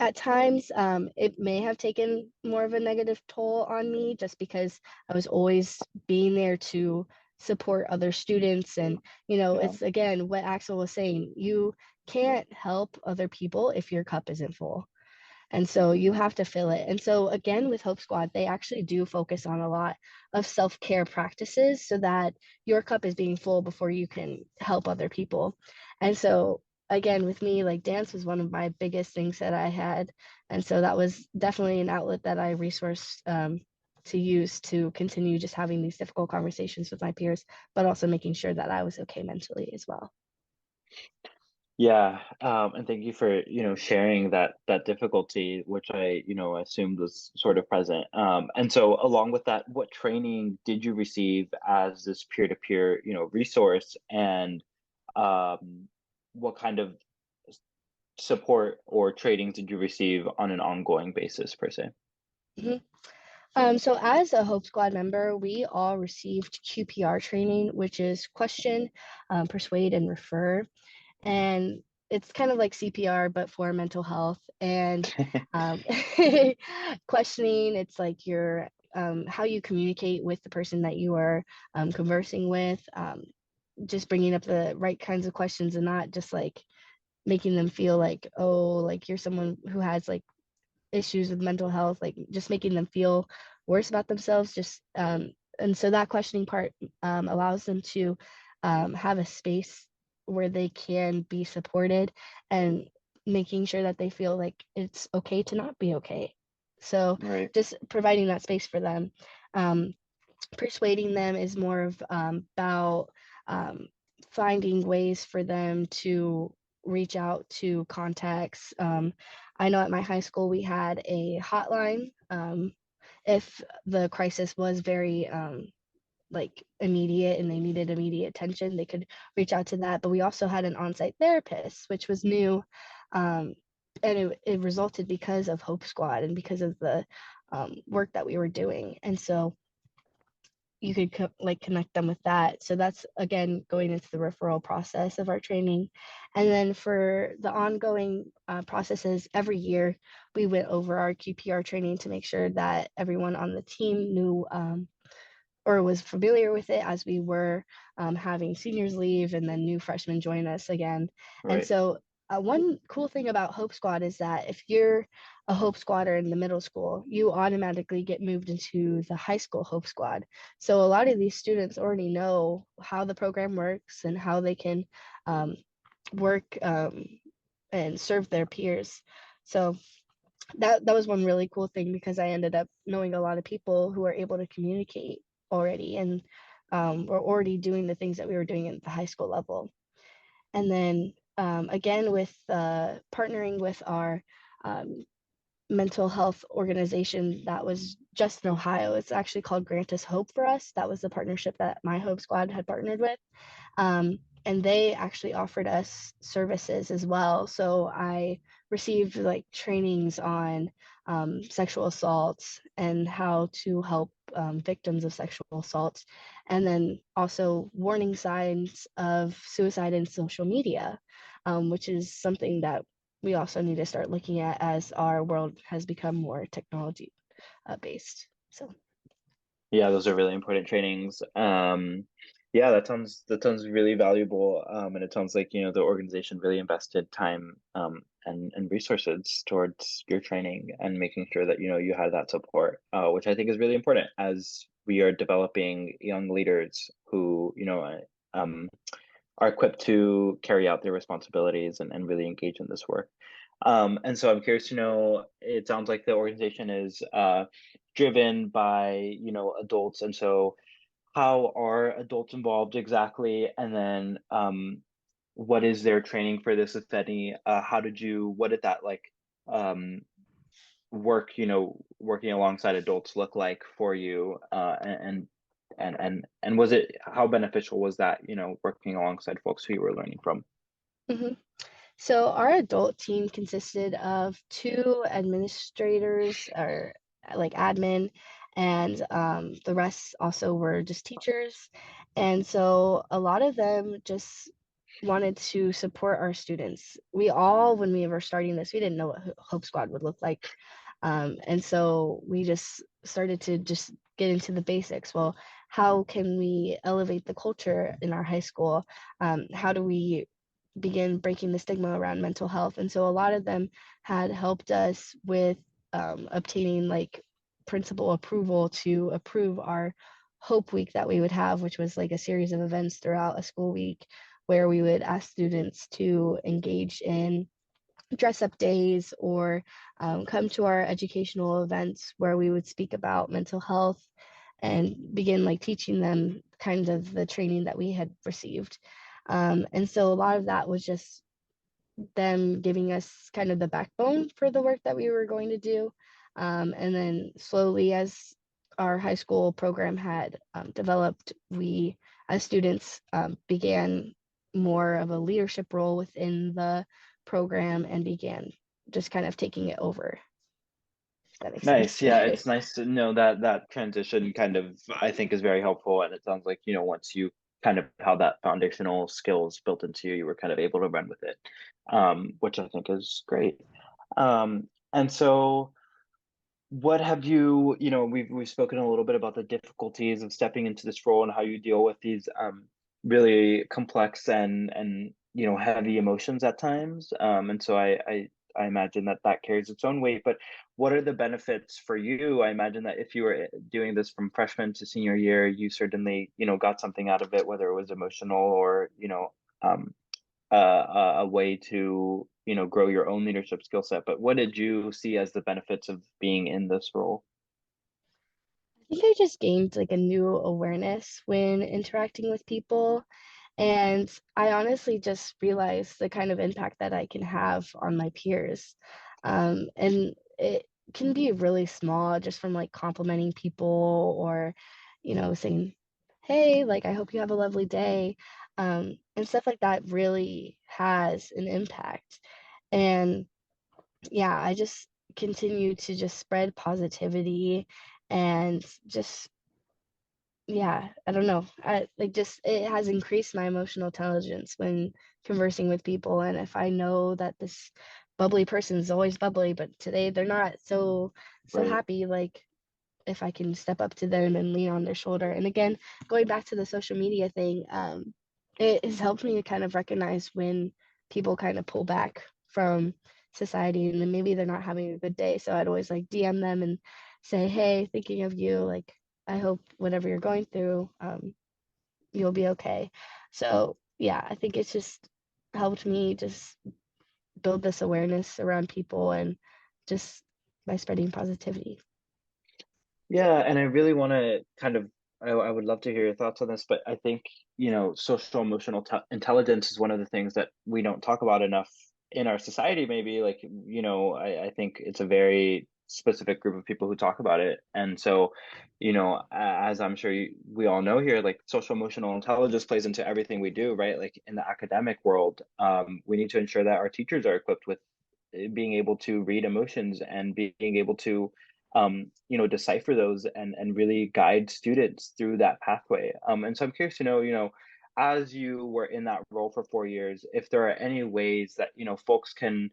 at times, it may have taken more of a negative toll on me just because I was always being there to support other students. And, Yeah. it's again what Axel was saying, you can't help other people if your cup isn't full. And so you have to fill it. And so again, with Hope Squad, they actually do focus on a lot of self-care practices so that your cup is being full before you can help other people. And so again, with me, like dance was one of my biggest things that I had. And so that was definitely an outlet that I resourced to use to continue just having these difficult conversations with my peers, but also making sure that I was okay mentally as well. Yeah, and thank you for, sharing that difficulty, which I, assumed was sort of present. And so along with that, what training did you receive as this peer-to-peer, resource, and um, what kind of support or trainings did you receive on an ongoing basis per se? Mhm. So as a Hope Squad member, we all received QPR training, which is question, persuade, and refer. And it's kind of like CPR, but for mental health. And um, questioning, it's like your how you communicate with the person that you are conversing with, just bringing up the right kinds of questions and not just like making them feel like, oh, like you're someone who has like issues with mental health, like just making them feel worse about themselves. And so that questioning part allows them to have a space where they can be supported, and making sure that they feel like it's okay to not be okay. So Right. just providing that space for them. Um, Persuading them is more of about um, finding ways for them to reach out to contacts. I know at my high school we had a hotline. If the crisis was very like immediate and they needed immediate attention, they could reach out to that. But we also had an on-site therapist, which was new. Um, it resulted because of Hope Squad and because of the work that we were doing. And so you could connect them with that. So that's again going into the referral process of our training. And then for the ongoing processes, every year we went over our QPR training to make sure that everyone on the team knew or was familiar with it, as we were having seniors leave and then new freshmen join us again. And Right. so one cool thing about Hope Squad is that if you're a Hope Squatter in the middle school, you automatically get moved into the high school Hope Squad. So a lot of these students already know how the program works and how they can work and serve their peers. So that was one really cool thing, because I ended up knowing a lot of people who are able to communicate already, and were already doing the things that we were doing at the high school level. And then again, with partnering with our um, mental health organization that was just in Ohio, it's actually called Grant Us Hope for us. That was the partnership that my Hope Squad had partnered with. And they actually offered us services as well. So I received like trainings on sexual assaults and how to help victims of sexual assault, and then also warning signs of suicide in social media, which is something that we also need to start looking at as our world has become more technology based. So Yeah, those are really important trainings. Yeah, that sounds really valuable. And it sounds like, the organization really invested time and resources towards your training and making sure that, you had that support, which I think is really important as we are developing young leaders who, are equipped to carry out their responsibilities and really engage in this work. And so I'm curious to know, it sounds like the organization is driven by, adults. And so how are adults involved exactly? And then what is their training for this, if any? What did that um, work, working alongside adults look like for you? And was it, how beneficial was that, working alongside folks who you were learning from? mhm. So our adult team consisted of two administrators, or like admin, and the rest also were just teachers. And so a lot of them just wanted to support our students. We all, when we were starting this, we didn't know what Hope Squad would look like. And so we just started to just get into the basics. Well, how can we elevate the culture in our high school? How do we begin breaking the stigma around mental health? And so a lot of them had helped us with obtaining like principal approval to approve our Hope Week that we would have, which was like a series of events throughout a school week where we would ask students to engage in dress up days, or come to our educational events where we would speak about mental health and begin like teaching them kind of the training that we had received. And so a lot of that was just them giving us kind of the backbone for the work that we were going to do. And then slowly, as our high school program had developed, we, as students, began more of a leadership role within the program and began just kind of taking it over, if that makes Nice. sense. Yeah, it's nice to know that that transition kind of, I think, is very helpful. And it sounds like, once you kind of how that foundational skills built into you, you were kind of able to run with it, which I think is great. And so what have you, we've spoken a little bit about the difficulties of stepping into this role and how you deal with these really complex and heavy emotions at times. And so I imagine that that carries its own weight. But what are the benefits for you? I imagine that if you were doing this from freshman to senior year, you certainly got something out of it, whether it was emotional or um, a way to grow your own leadership skill set. But what did you see as the benefits of being in this role? I think I just gained like a new awareness when interacting with people. And I honestly just realized the kind of impact that I can have on my peers. And it can be really small, just from like complimenting people, or, saying, hey, like, I hope you have a lovely day. And stuff like that really has an impact. And yeah, I just continue to just spread positivity and just, yeah, I don't know. I like just it has increased my emotional intelligence when conversing with people. And if I know that this bubbly person is always bubbly, but today they're not so Right. happy, like if I can step up to them and lean on their shoulder. And again, going back to the social media thing, it has helped me to kind of recognize when people kind of pull back from society and then maybe they're not having a good day. So I'd always like DM them and say, hey, thinking of you, like I hope whatever you're going through, you'll be okay. So yeah, I think it's just helped me just build this awareness around people and just by spreading positivity. Yeah, and I really want to kind of, I would love to hear your thoughts on this, but I think, social emotional t intelligence is one of the things that we don't talk about enough in our society, maybe. Like, I think it's a very specific group of people who talk about it. And so, as I'm sure we all know here, like social emotional intelligence plays into everything we do, right? Like in the academic world, we need to ensure that our teachers are equipped with being able to read emotions and being able to decipher those and really guide students through that pathway. And so I'm curious to know, as you were in that role for 4 years, if there are any ways that, folks can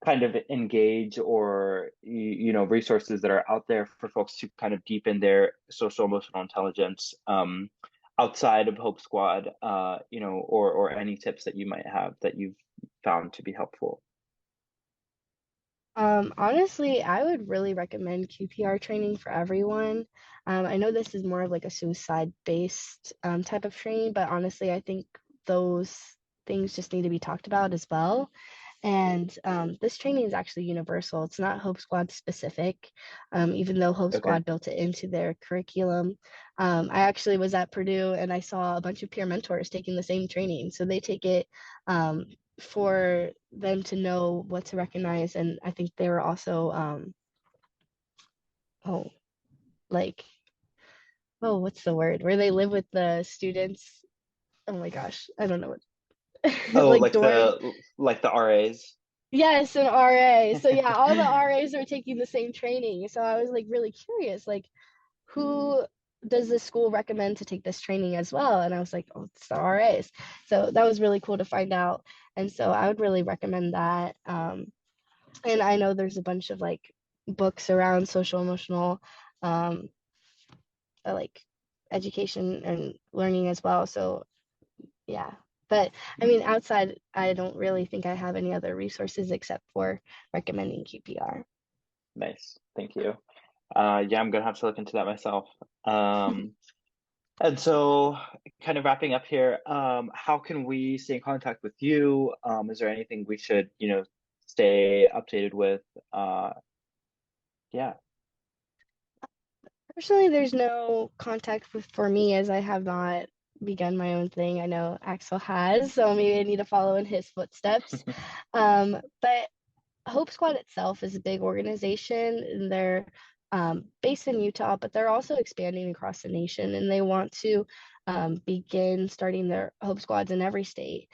kind of engage or, resources that are out there for folks to kind of deepen their social emotional intelligence, outside of Hope Squad, or any tips that you might have that you've found to be helpful. Honestly, I would really recommend QPR training for everyone. I know this is more of like a suicide-based type of training, but honestly, I think those things just need to be talked about as well. And this training is actually universal. It's not Hope Squad specific, even though Hope Okay. Squad built it into their curriculum. I actually was at Purdue and I saw a bunch of peer mentors taking the same training. So they take it um, for them to know what to recognize. And I think they were also, oh, like, oh, what's the word? Where they live with the students. Oh my gosh, I don't know what, Oh, like dorms. like the RAs. Yes, an RA. So yeah, all the RAs are taking the same training. So I was like really curious, like who does the school recommend to take this training as well? And I was like, oh, it's the RAs. So that was really cool to find out. And so I would really recommend that. And I know there's a bunch of like books around social emotional um, like education and learning as well. So yeah. But I mean, outside, I don't really think I have any other resources except for recommending QPR. Nice. Thank you. Yeah, I'm gonna have to look into that myself. And so kind of wrapping up here, how can we stay in contact with you? Is there anything we should, stay updated with? Uh, yeah. Personally, there's no contact with for me as I have not begun my own thing. I know Axel has, so maybe I need to follow in his footsteps. But Hope Squad itself is a big organization and they're based in Utah, but they're also expanding across the nation and they want to begin starting their Hope Squads in every state.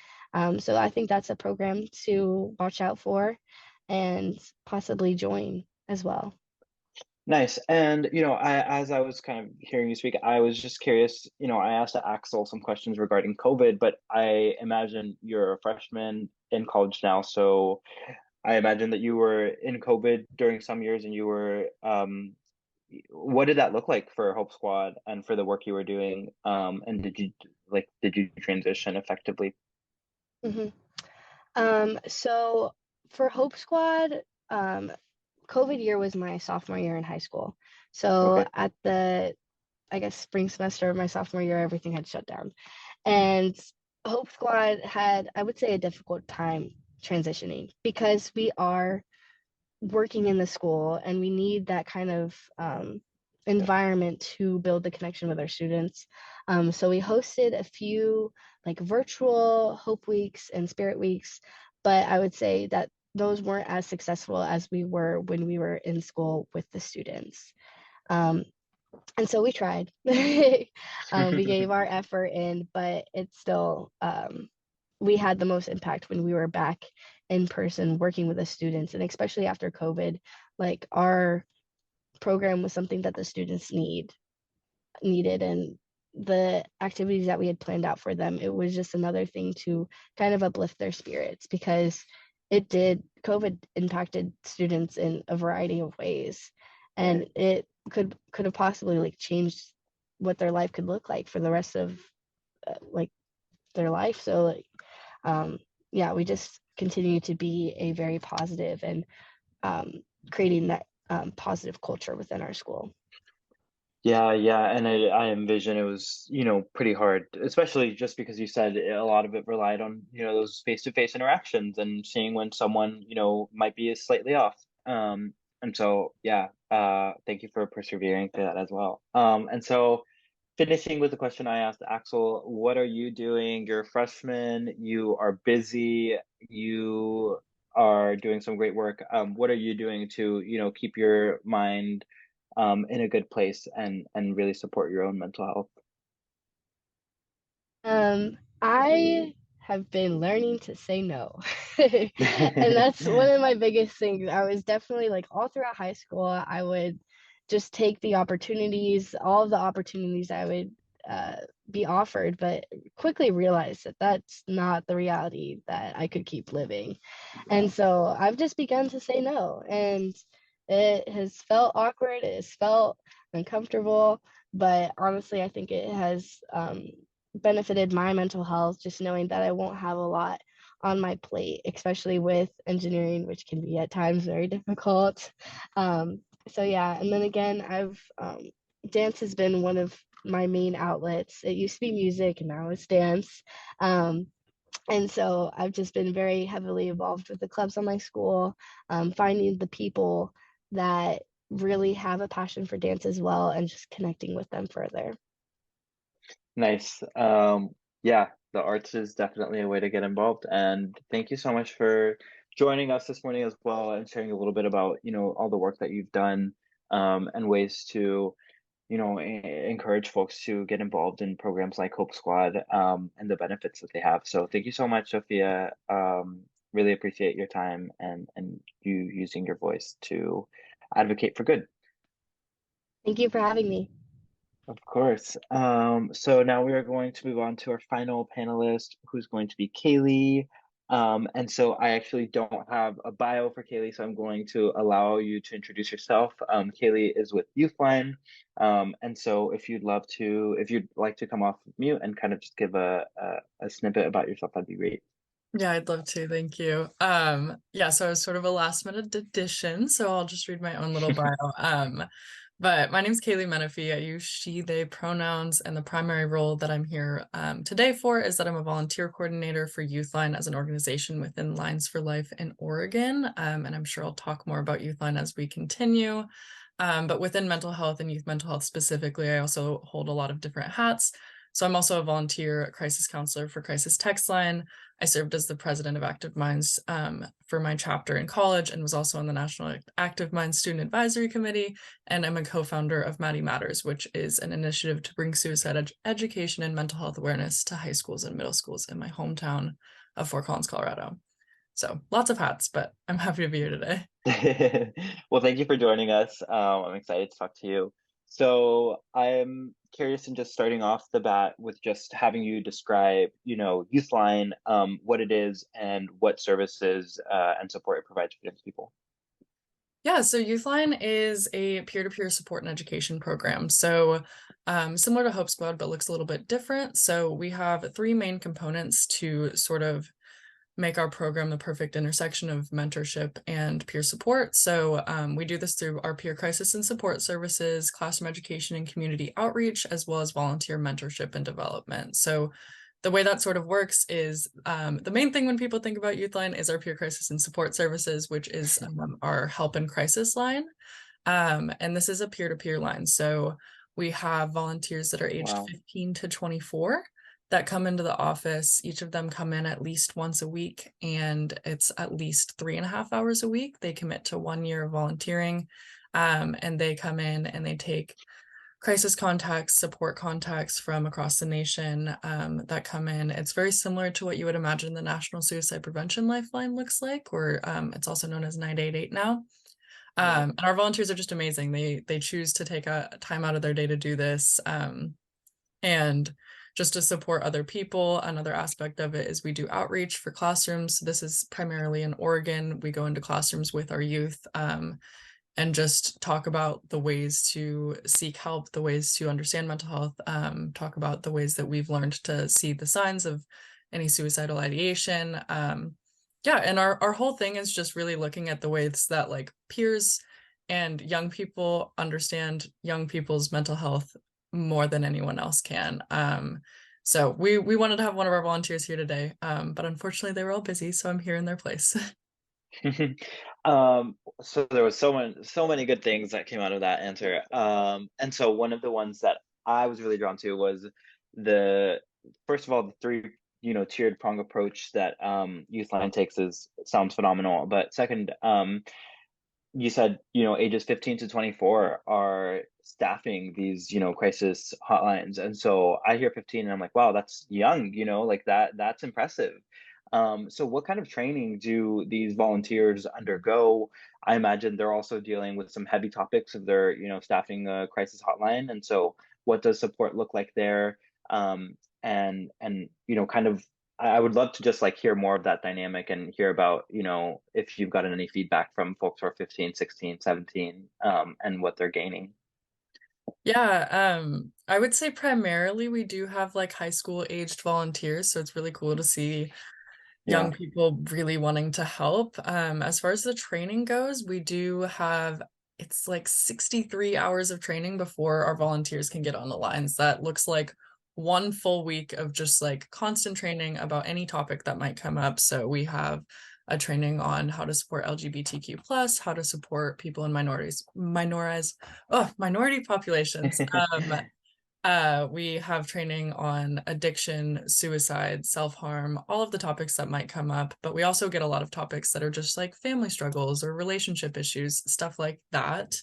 So I think that's a program to watch out for and possibly join as well. Nice. And, as I was kind of hearing you speak, I was just curious, I asked Axel some questions regarding COVID, but I imagine you're a freshman in college now, so I imagine that you were in COVID during some years and you were, what did that look like for Hope Squad and for the work you were doing? And did you transition effectively? Mhm. So for Hope Squad, um, COVID year was my sophomore year in high school. So Okay. at the, I guess, spring semester of my sophomore year, everything had shut down. And Hope Squad had, I would say, a difficult time transitioning because we are working in the school and we need that kind of Yep. environment to build the connection with our students. So we hosted a few like virtual Hope Weeks and Spirit Weeks, but I would say that those weren't as successful as we were when we were in school with the students. Um, and so we tried. We gave our effort in, but it's still we had the most impact when we were back in person working with the students, and especially after COVID, like our program was something that the students needed, and the activities that we had planned out for them, it was just another thing to kind of uplift their spirits, because COVID impacted students in a variety of ways, and it could have possibly like changed what their life could look like for the rest of like their life. So like yeah, we just continue to be a very positive and creating that positive culture within our school. Yeah, yeah, and I envision it was, pretty hard, especially just because you said a lot of it relied on, those face-to-face interactions and seeing when someone, might be slightly off. And so, yeah, thank you for persevering through that as well. And so finishing with the question I asked Axel, what are you doing? You're a freshman, you are busy, you are doing some great work. What are you doing to, keep your mind in a good place and really support your own mental health? I have been learning to say no. And that's one of my biggest things. I was definitely like all throughout high school, I would just take the opportunities, all of the opportunities I would uh, be offered, but quickly realized that that's not the reality that I could keep living. And so I've just begun to say no. And it has felt awkward, it has felt uncomfortable, but honestly, I think it has benefited my mental health, just knowing that I won't have a lot on my plate, especially with engineering, which can be at times very difficult. So yeah, and then again, I've dance has been one of my main outlets. It used to be music, and now it's dance. And so I've just been very heavily involved with the clubs on my school, finding the people that really have a passion for dance as well, and just connecting with them further. Nice. Yeah, the arts is definitely a way to get involved. And thank you so much for joining us this morning as well and sharing a little bit about, all the work that you've done, and ways to, encourage folks to get involved in programs like Hope Squad, and the benefits that they have. So thank you so much, Sophia. Really appreciate your time and you using your voice to advocate for good. Thank you for having me. Of course. So now we are going to move on to our final panelist, who's going to be Kaylee. And so I actually don't have a bio for Kaylee, so I'm going to allow you to introduce yourself. Kaylee is with YouthLine. And so if you'd like to come off mute and kind of just give a snippet about yourself, that'd be great. Yeah, I'd love to. Thank you. Yeah, so I was sort of a last minute addition, so I'll just read my own little bio. But my name's Kaylee Menifee. I use she, they pronouns, and the primary role that I'm here today for is that I'm a volunteer coordinator for YouthLine as an organization within Lines for Life in Oregon. And I'm sure I'll talk more about YouthLine as we continue. But within mental health and youth mental health specifically, I also hold a lot of different hats. So I'm also a volunteer crisis counselor for Crisis Text Line. I served as the president of Active Minds for my chapter in college and was also on the National Active Minds Student Advisory Committee. And I'm a co-founder of Maddie Matters, which is an initiative to bring suicide education and mental health awareness to high schools and middle schools in my hometown of Fort Collins, Colorado. So lots of hats, but I'm happy to be here today. Well, thank you for joining us. I'm excited to talk to you. So I'm curious in just starting off the bat with just having you describe, YouthLine, what it is and what services and support it provides for young people. Yeah, so YouthLine is a peer-to-peer support and education program. So similar to Hope Squad, but looks a little bit different. So we have three main components to sort of make our program the perfect intersection of mentorship and peer support. So we do this through our peer crisis and support services, classroom education and community outreach, as well as volunteer mentorship and development. So the way that sort of works is the main thing when people think about YouthLine is our peer crisis and support services, which is our help and crisis line. And this is a peer-to-peer line. So we have volunteers that are aged 15 to 24 that come into the office. Each of them come in at least once a week, and it's at least 3.5 hours a week. They commit to 1 year of volunteering, and they come in and they take crisis contacts, support contacts from across the nation that come in. It's very similar to what you would imagine the National Suicide Prevention Lifeline looks like, or it's also known as 988 now. And our volunteers are just amazing. They choose to take a time out of their day to do this. And just to support other people, another aspect of it is we do outreach for classrooms. This is primarily in Oregon. We go into classrooms with our youth and just talk about the ways to seek help, the ways to understand mental health, talk about the ways that we've learned to see the signs of any suicidal ideation. Yeah, and our whole thing is just really looking at the ways that like peers and young people understand young people's mental health more than anyone else can. So we wanted to have one of our volunteers here today, but unfortunately they were all busy, so I'm here in their place. So there was so many good things that came out of that answer. And so one of the ones that I was really drawn to was the first of all, the three, tiered prong approach that YouthLine takes sounds phenomenal. But second, you said, ages 15 to 24 are staffing these, crisis hotlines. And so I hear 15 and I'm like, wow, that's young, like that's impressive. So what kind of training do these volunteers undergo? I imagine they're also dealing with some heavy topics if they're, staffing a crisis hotline. And so what does support look like there? And kind of I would love to just like hear more of that dynamic and hear about, if you've gotten any feedback from folks who are 15, 16, 17, and what they're gaining. Yeah, I would say primarily we do have like high school aged volunteers, so it's really cool to see Yeah. young people really wanting to help. As far as the training goes, we do have it's like 63 hours of training before our volunteers can get on the lines. That looks like one full week of just like constant training about any topic that might come up. So we have a training on how to support LGBTQ plus, how to support people in minority populations. We have training on addiction, suicide, self-harm, all of the topics that might come up, but we also get a lot of topics that are just like family struggles or relationship issues, stuff like that.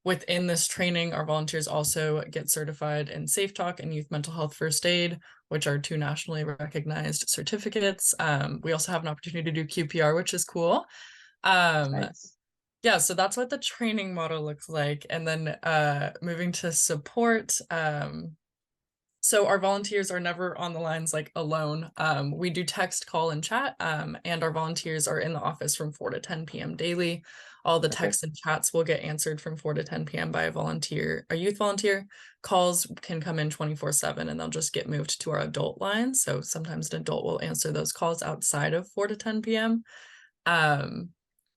Within this training, our volunteers also get certified in Safe Talk and Youth Mental Health First Aid, which are two nationally recognized certificates. We also have an opportunity to do QPR, which is cool. Nice. Yeah, so that's what the training model looks like. And then moving to support, so our volunteers are never on the lines like alone. We do text, call, and chat, and our volunteers are in the office from 4 to 10 p.m. daily. All the texts and chats will get answered from 4 to 10 p.m. by a youth volunteer. Calls can come in 24/7 and they'll just get moved to our adult line. So sometimes an adult will answer those calls outside of 4 to 10 p.m.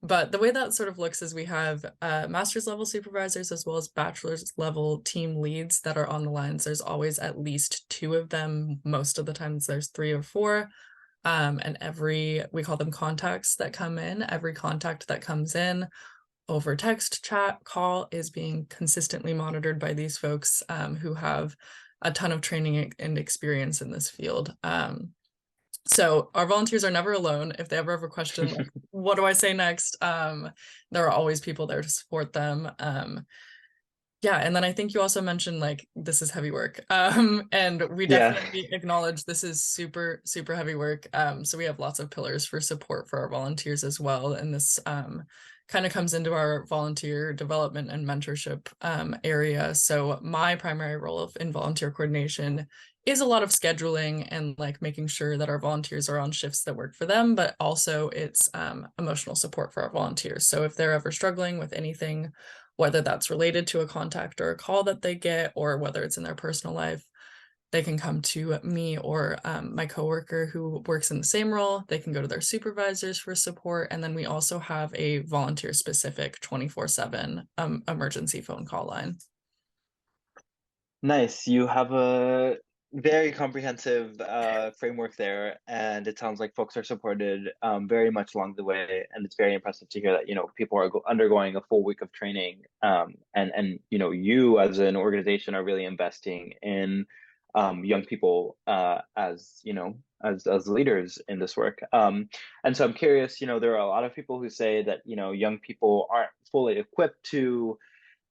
But the way that sort of looks is we have master's level supervisors as well as bachelor's level team leads that are on the lines. There's always at least two of them. Most of the times there's 3 or 4. And we call them contacts that come in. Every contact that comes in over text, chat, call is being consistently monitored by these folks who have a ton of training and experience in this field. So our volunteers are never alone. If they ever have a question, like, what do I say next? There are always people there to support them. Yeah, and then I think you also mentioned like this is heavy work. And we definitely acknowledge this is super, super heavy work. So we have lots of pillars for support for our volunteers as well. And this kind of comes into our volunteer development and mentorship area. So my primary role in volunteer coordination is a lot of scheduling and like making sure that our volunteers are on shifts that work for them, but also it's emotional support for our volunteers. So if they're ever struggling with anything, whether that's related to a contact or a call that they get, or whether it's in their personal life, they can come to me or my coworker who works in the same role. They can go to their supervisors for support. And then we also have a volunteer specific 24/7 emergency phone call line. Nice. You have a very comprehensive framework there, and it sounds like folks are supported very much along the way. And it's very impressive to hear that people are undergoing a full week of training, and you as an organization are really investing in young people as as leaders in this work. And so I'm curious. There are a lot of people who say that young people aren't fully equipped to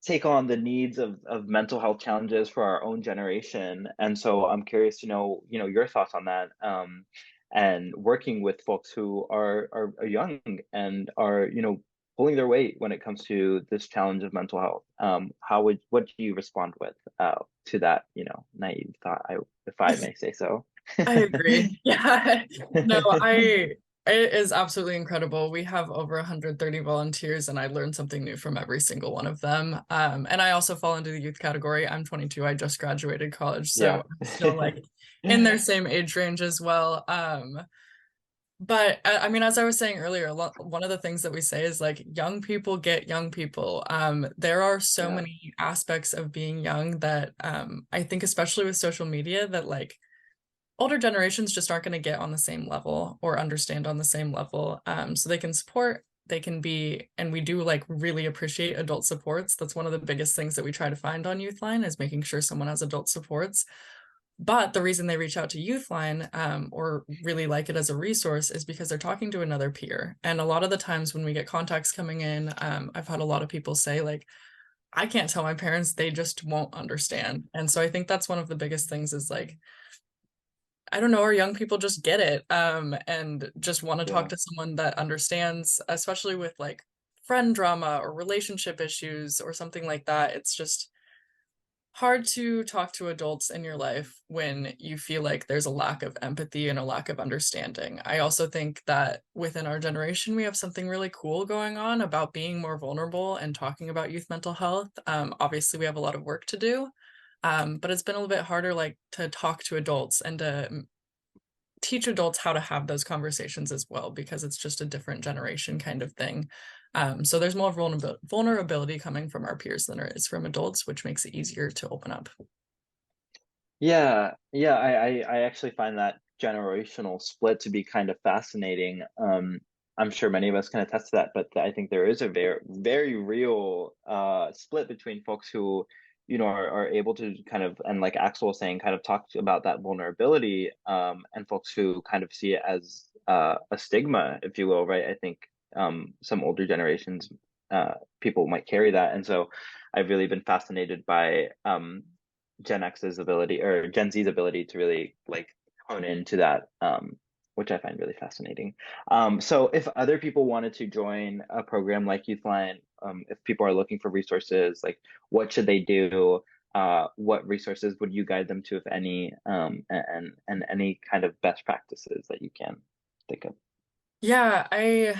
take on the needs of mental health challenges for our own generation. And so I'm curious to know, your thoughts on that. And working with folks who are young and are, pulling their weight when it comes to this challenge of mental health. What do you respond with to that, naive thought, if I may say so? I agree. Yeah. No, it is absolutely incredible. We have over 130 volunteers, and I learned something new from every single one of them. And I also fall into the youth category. I'm 22. I just graduated college, so Yeah. I'm still like in their same age range as well. But I mean, as I was saying earlier, one of the things that we say is like young people get young people. There are so Yeah. many aspects of being young that I think, especially with social media, that like older generations just aren't going to get on the same level or understand on the same level. So they can support, they can be, and we do like really appreciate adult supports. That's one of the biggest things that we try to find on YouthLine is making sure someone has adult supports. But the reason they reach out to YouthLine or really like it as a resource is because they're talking to another peer. And a lot of the times when we get contacts coming in, I've had a lot of people say like, I can't tell my parents, they just won't understand. And so I think that's one of the biggest things is like, I don't know, our young people just get it and just want to talk Yeah. to someone that understands, especially with like friend drama or relationship issues or something like that. It's just hard to talk to adults in your life when you feel like there's a lack of empathy and a lack of understanding. I also think that within our generation, we have something really cool going on about being more vulnerable and talking about youth mental health. Obviously, we have a lot of work to do, but it's been a little bit harder, like to talk to adults and to teach adults how to have those conversations as well, because it's just a different generation kind of thing. So there's more vulnerability coming from our peers than there is from adults, which makes it easier to open up. Yeah, yeah, I actually find that generational split to be kind of fascinating. I'm sure many of us can attest to that, but I think there is a very, very real split between folks who, are able to kind of, and like Axel was saying, kind of talk about that vulnerability, and folks who kind of see it as a stigma, if you will, right? I think some older generations, people might carry that, and so I've really been fascinated by Gen X's ability or Gen Z's ability to really like hone into that, which I find really fascinating. So if other people wanted to join a program like YouthLine, if people are looking for resources, like what should they do? What resources would you guide them to, if any, and any kind of best practices that you can think of? Yeah, I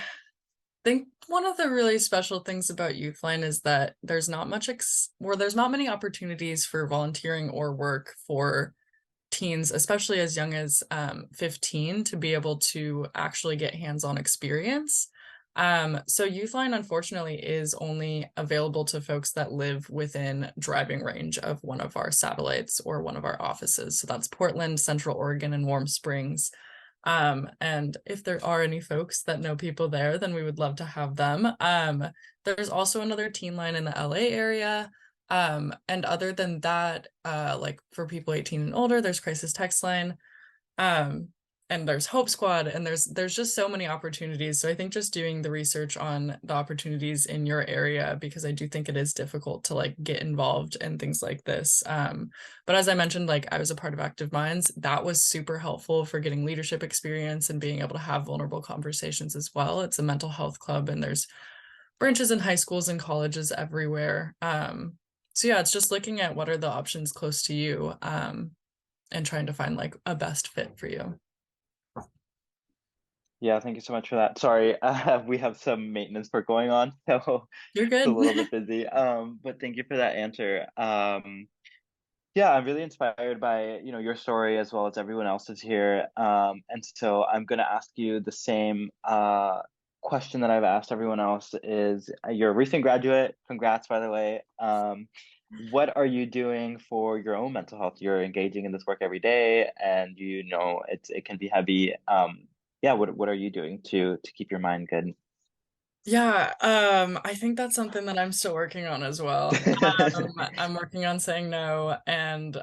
think one of the really special things about YouthLine is that there's not much there's not many opportunities for volunteering or work for teens, especially as young as 15, to be able to actually get hands-on experience. So YouthLine, unfortunately, is only available to folks that live within driving range of one of our satellites or one of our offices. So that's Portland, Central Oregon, and Warm Springs. And if there are any folks that know people there, then we would love to have them. There's also another teen line in the LA area. And other than that, like for people 18 and older, there's Crisis Text Line, and there's Hope Squad, and there's just so many opportunities. So I think just doing the research on the opportunities in your area, because I do think it is difficult to like get involved in things like this. But as I mentioned, like I was a part of Active Minds. That was super helpful for getting leadership experience and being able to have vulnerable conversations as well. It's a mental health club, and there's branches in high schools and colleges everywhere. So yeah, it's just looking at what are the options close to you, and trying to find like a best fit for you. Yeah, thank you so much for that. Sorry, we have some maintenance work going on, so You're it's a good. little bit busy. But thank you for that answer. Yeah, I'm really inspired by, your story as well as everyone else's here. And so I'm going to ask you the same question that I've asked everyone else is, you're a recent graduate. Congrats, by the way. What are you doing for your own mental health? You're engaging in this work every day, and it can be heavy. Yeah, what are you doing to keep your mind good? Yeah, I think that's something that I'm still working on as well. I'm working on saying no, and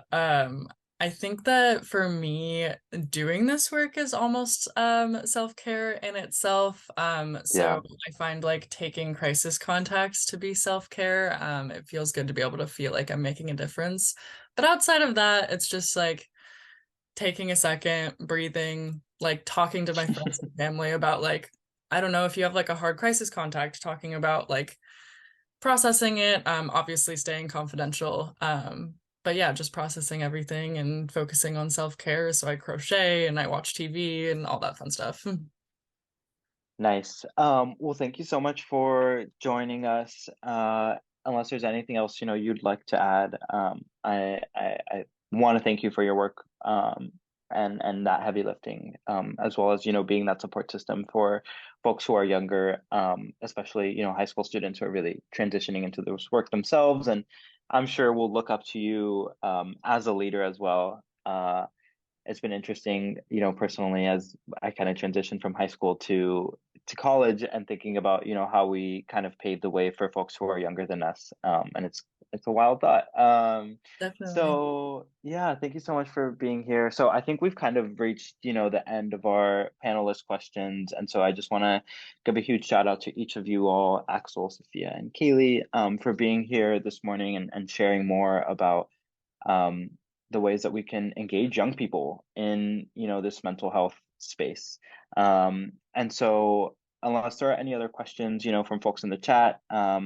I think that for me, doing this work is almost self-care in itself. Yeah. So I find like taking crisis contacts to be self-care. It feels good to be able to feel like I'm making a difference. But outside of that, it's just like taking a second, breathing, like talking to my friends and family about like, I don't know, if you have like a hard crisis contact, talking about like processing it, obviously staying confidential. But yeah, just processing everything and focusing on self-care. So I crochet and I watch TV and all that fun stuff. Nice. Well, thank you so much for joining us. Unless there's anything else, you'd like to add, I want to thank you for your work, and that heavy lifting, as well as, being that support system for folks who are younger, especially, high school students who are really transitioning into this work themselves. And I'm sure we'll look up to you, as a leader as well. It's been interesting, personally, as I kind of transitioned from high school to college, and thinking about, how we kind of paved the way for folks who are younger than us. And it's a wild thought. Definitely. So yeah, thank you so much for being here. So I think we've kind of reached, the end of our panelist questions. And so I just want to give a huge shout out to each of you all, Axel, Sophia, and Kaylee, for being here this morning, and sharing more about, um, the ways that we can engage young people in, this mental health space. And so, unless there are any other questions, from folks in the chat, uh,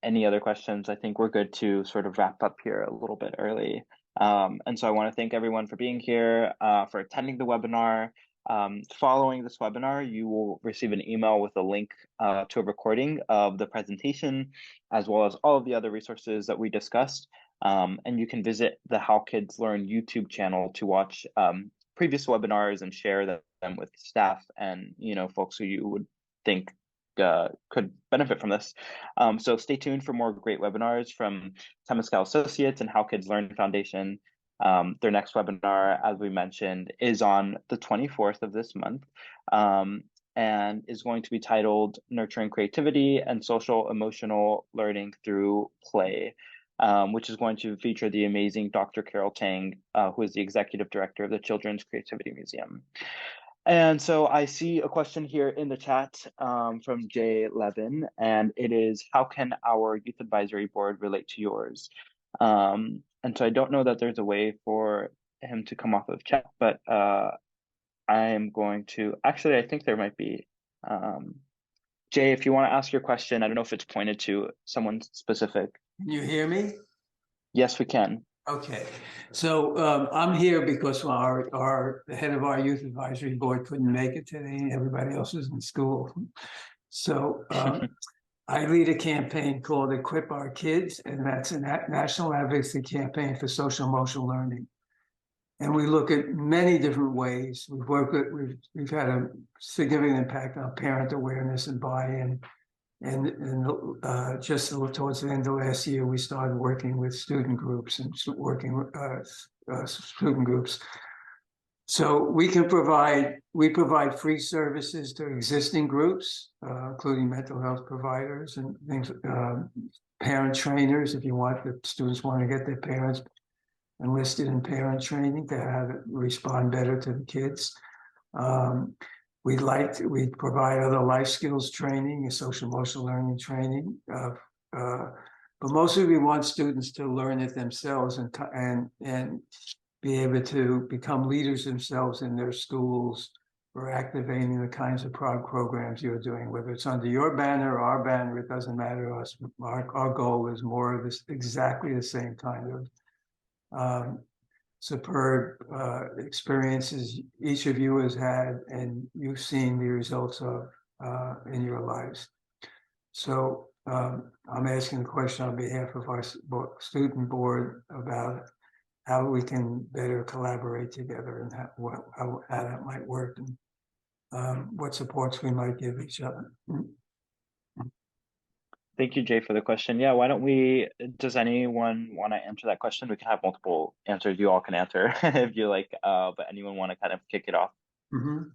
any other questions, I think we're good to sort of wrap up here a little bit early. And so I want to thank everyone for being here, for attending the webinar. Following this webinar, you will receive an email with a link, to a recording of the presentation, as well as all of the other resources that we discussed. And you can visit the How Kids Learn YouTube channel to watch, previous webinars and share them with staff and, folks who you would think, could benefit from this. So stay tuned for more great webinars from Temescal Associates and How Kids Learn Foundation. Their next webinar, as we mentioned, is on the 24th of this month, and is going to be titled Nurturing Creativity and Social Emotional Learning Through Play, which is going to feature the amazing Dr. Carol Tang, who is the Executive Director of the Children's Creativity Museum. And so I see a question here in the chat, from Jay Levin, and it is, how can our youth advisory board relate to yours? And so I don't know that there's a way for him to come off of chat, but I'm going to, actually, I think there might be. Jay, if you want to ask your question, I don't know if it's pointed to someone specific. Can you hear me? Yes, we can. Okay, so I'm here because the head of our youth advisory board couldn't make it today. Everybody else is in school. So I lead a campaign called Equip Our Kids, and that's a national advocacy campaign for social emotional learning. And we look at many different ways. We've had a significant impact on parent awareness and buy-in. And just towards the end of last year, we started working with student groups and working with student groups. So we provide free services to existing groups, including mental health providers and things, parent trainers, if the students want to get their parents enlisted in parent training to have it respond better to the kids. We provide other life skills training and social emotional learning training, but mostly we want students to learn it themselves and be able to become leaders themselves in their schools. We're activating the kinds of programs you're doing, whether it's under your banner or our banner, it doesn't matter to us. Our goal is more of this, exactly the same kind of superb experiences each of you has had, and you've seen the results of in your lives. So I'm asking the question on behalf of our student board about how we can better collaborate together and how that might work, and what supports we might give each other. Thank you, Jay, for the question. Yeah, why don't does anyone want to answer that question? We can have multiple answers. You all can answer if you like, but anyone want to kind of kick it off? Mm-hmm.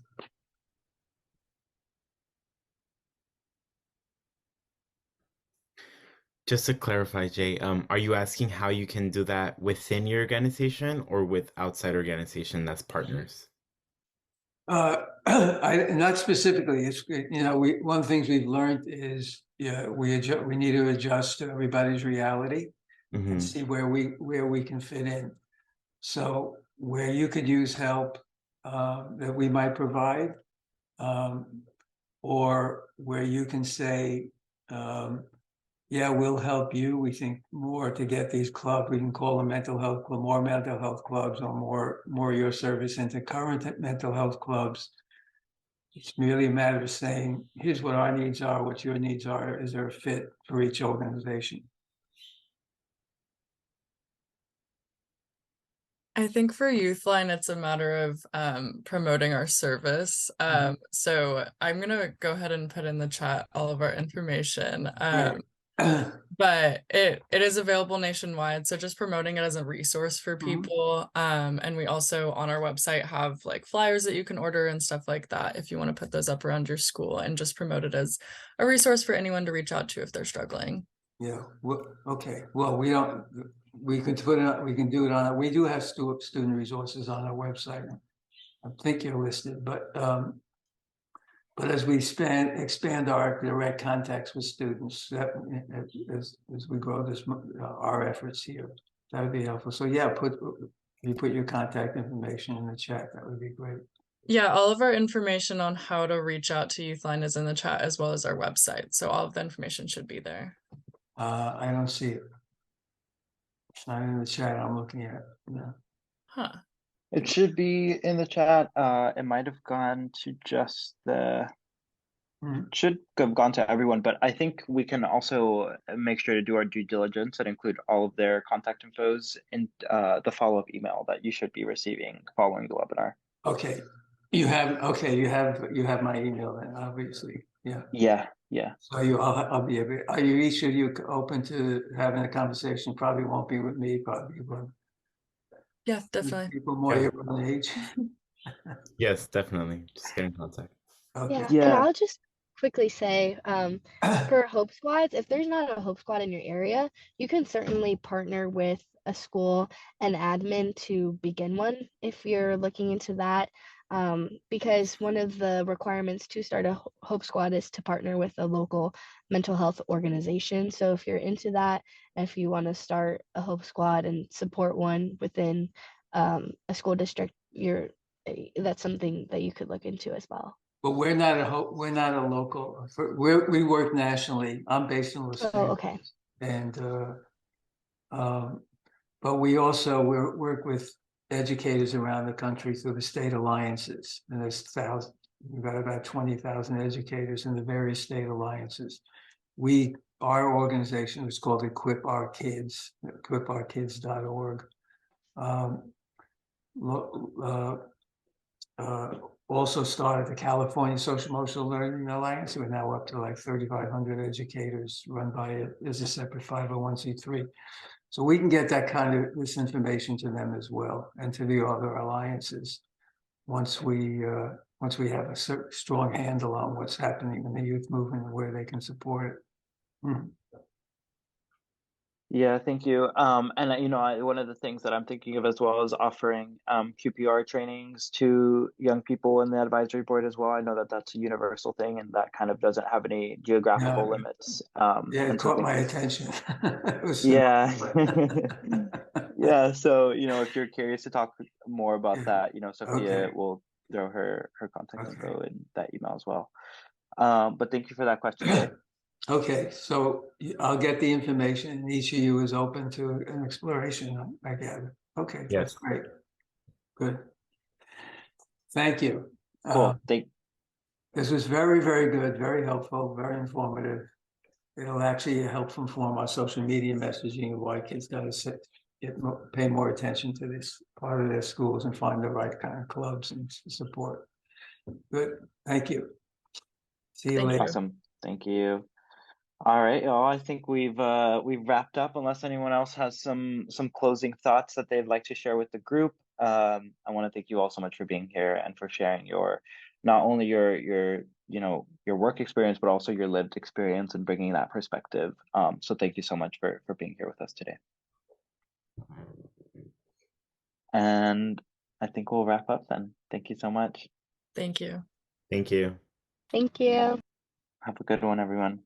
Just to clarify, Jay, are you asking how you can do that within your organization or with outside organization that's partners? Not specifically. It's, one of the things we've learned is, we need to adjust to everybody's reality and see where we can fit in. So where you could use help that we might provide, or where you can say, yeah, we'll help you. We think more to get these clubs. We can call them mental health club, more mental health clubs, or more your service into current mental health clubs. It's merely a matter of saying, here's what our needs are, what your needs are. Is there a fit for each organization? I think for YouthLine, it's a matter of promoting our service. So I'm gonna go ahead and put in the chat all of our information. But it is available nationwide. So just promoting it as a resource for people. And we also on our website have like flyers that you can order and stuff like that if you want to put those up around your school, and just promote it as a resource for anyone to reach out to if they're struggling. Yeah, well, okay. Well, we can put it on, we can do it on, we do have student resources on our website. I think you're listed, but as we expand our direct contacts with students, that as we grow our efforts here, that would be helpful. So yeah, you put your contact information in the chat. That would be great. Yeah, all of our information on how to reach out to YouthLine is in the chat, as well as our website. So all of the information should be there. I don't see it. It's not in the chat I'm looking at. No. Huh. It should be in the chat. It might have gone to just the, should have gone to everyone, but I think we can also make sure to do our due diligence and include all of their contact infos in the follow-up email that you should be receiving following the webinar. Okay. You have my email then, obviously. Yeah. Yeah. So I'll be able, are you each of you open to having a conversation? Probably won't be with me, probably with Yeah, definitely. people more your own age. Yes, definitely. Just get in contact. Okay. Yeah, and I'll just quickly say, for Hope Squads, if there's not a Hope Squad in your area, you can certainly partner with a school and admin to begin one if you're looking into that. Because one of the requirements to start a Hope Squad is to partner with a local mental health organization. So if you're into that, if you want to start a Hope Squad and support one within a school district, that's something that you could look into as well. But we're not a local. We work nationally. I'm based in Los Angeles. Oh, okay. And but we also work with educators around the country through the state alliances, and we've got about 20,000 educators in the various state alliances. Our organization is called Equip Our Kids, equipourkids.org. Also started the California Social Emotional Learning Alliance. We're now up to like 3,500 educators run by it as a separate 501c3. So we can get this information to them as well, and to the other alliances once we have a strong handle on what's happening in the youth movement and where they can support it. Yeah, thank you. And one of the things that I'm thinking of as well is offering QPR trainings to young people in the advisory board as well. I know that that's a universal thing, and that kind of doesn't have any geographical limits. Yeah, it caught my attention. Yeah. Yeah. So, if you're curious to talk more about that, Sophia will throw her contact info in that email as well. But thank you for that question, Jay. Okay, so I'll get the information, and each of you is open to an exploration, I gather. Okay, Yes. That's great. Good. Thank you. Cool. This was very, very good, very helpful, very informative. It'll actually help inform our social media messaging of why kids got to pay more attention to this part of their schools and find the right kind of clubs and support. Good. Thank you. See you later. Awesome. Thank you. All right, y'all. I think we've wrapped up. Unless anyone else has some closing thoughts that they'd like to share with the group. I want to thank you all so much for being here and for sharing your not only your your work experience, but also your lived experience and bringing that perspective. So thank you so much for being here with us today. And I think we'll wrap up then. Thank you so much. Thank you. Thank you. Thank you. Have a good one, everyone.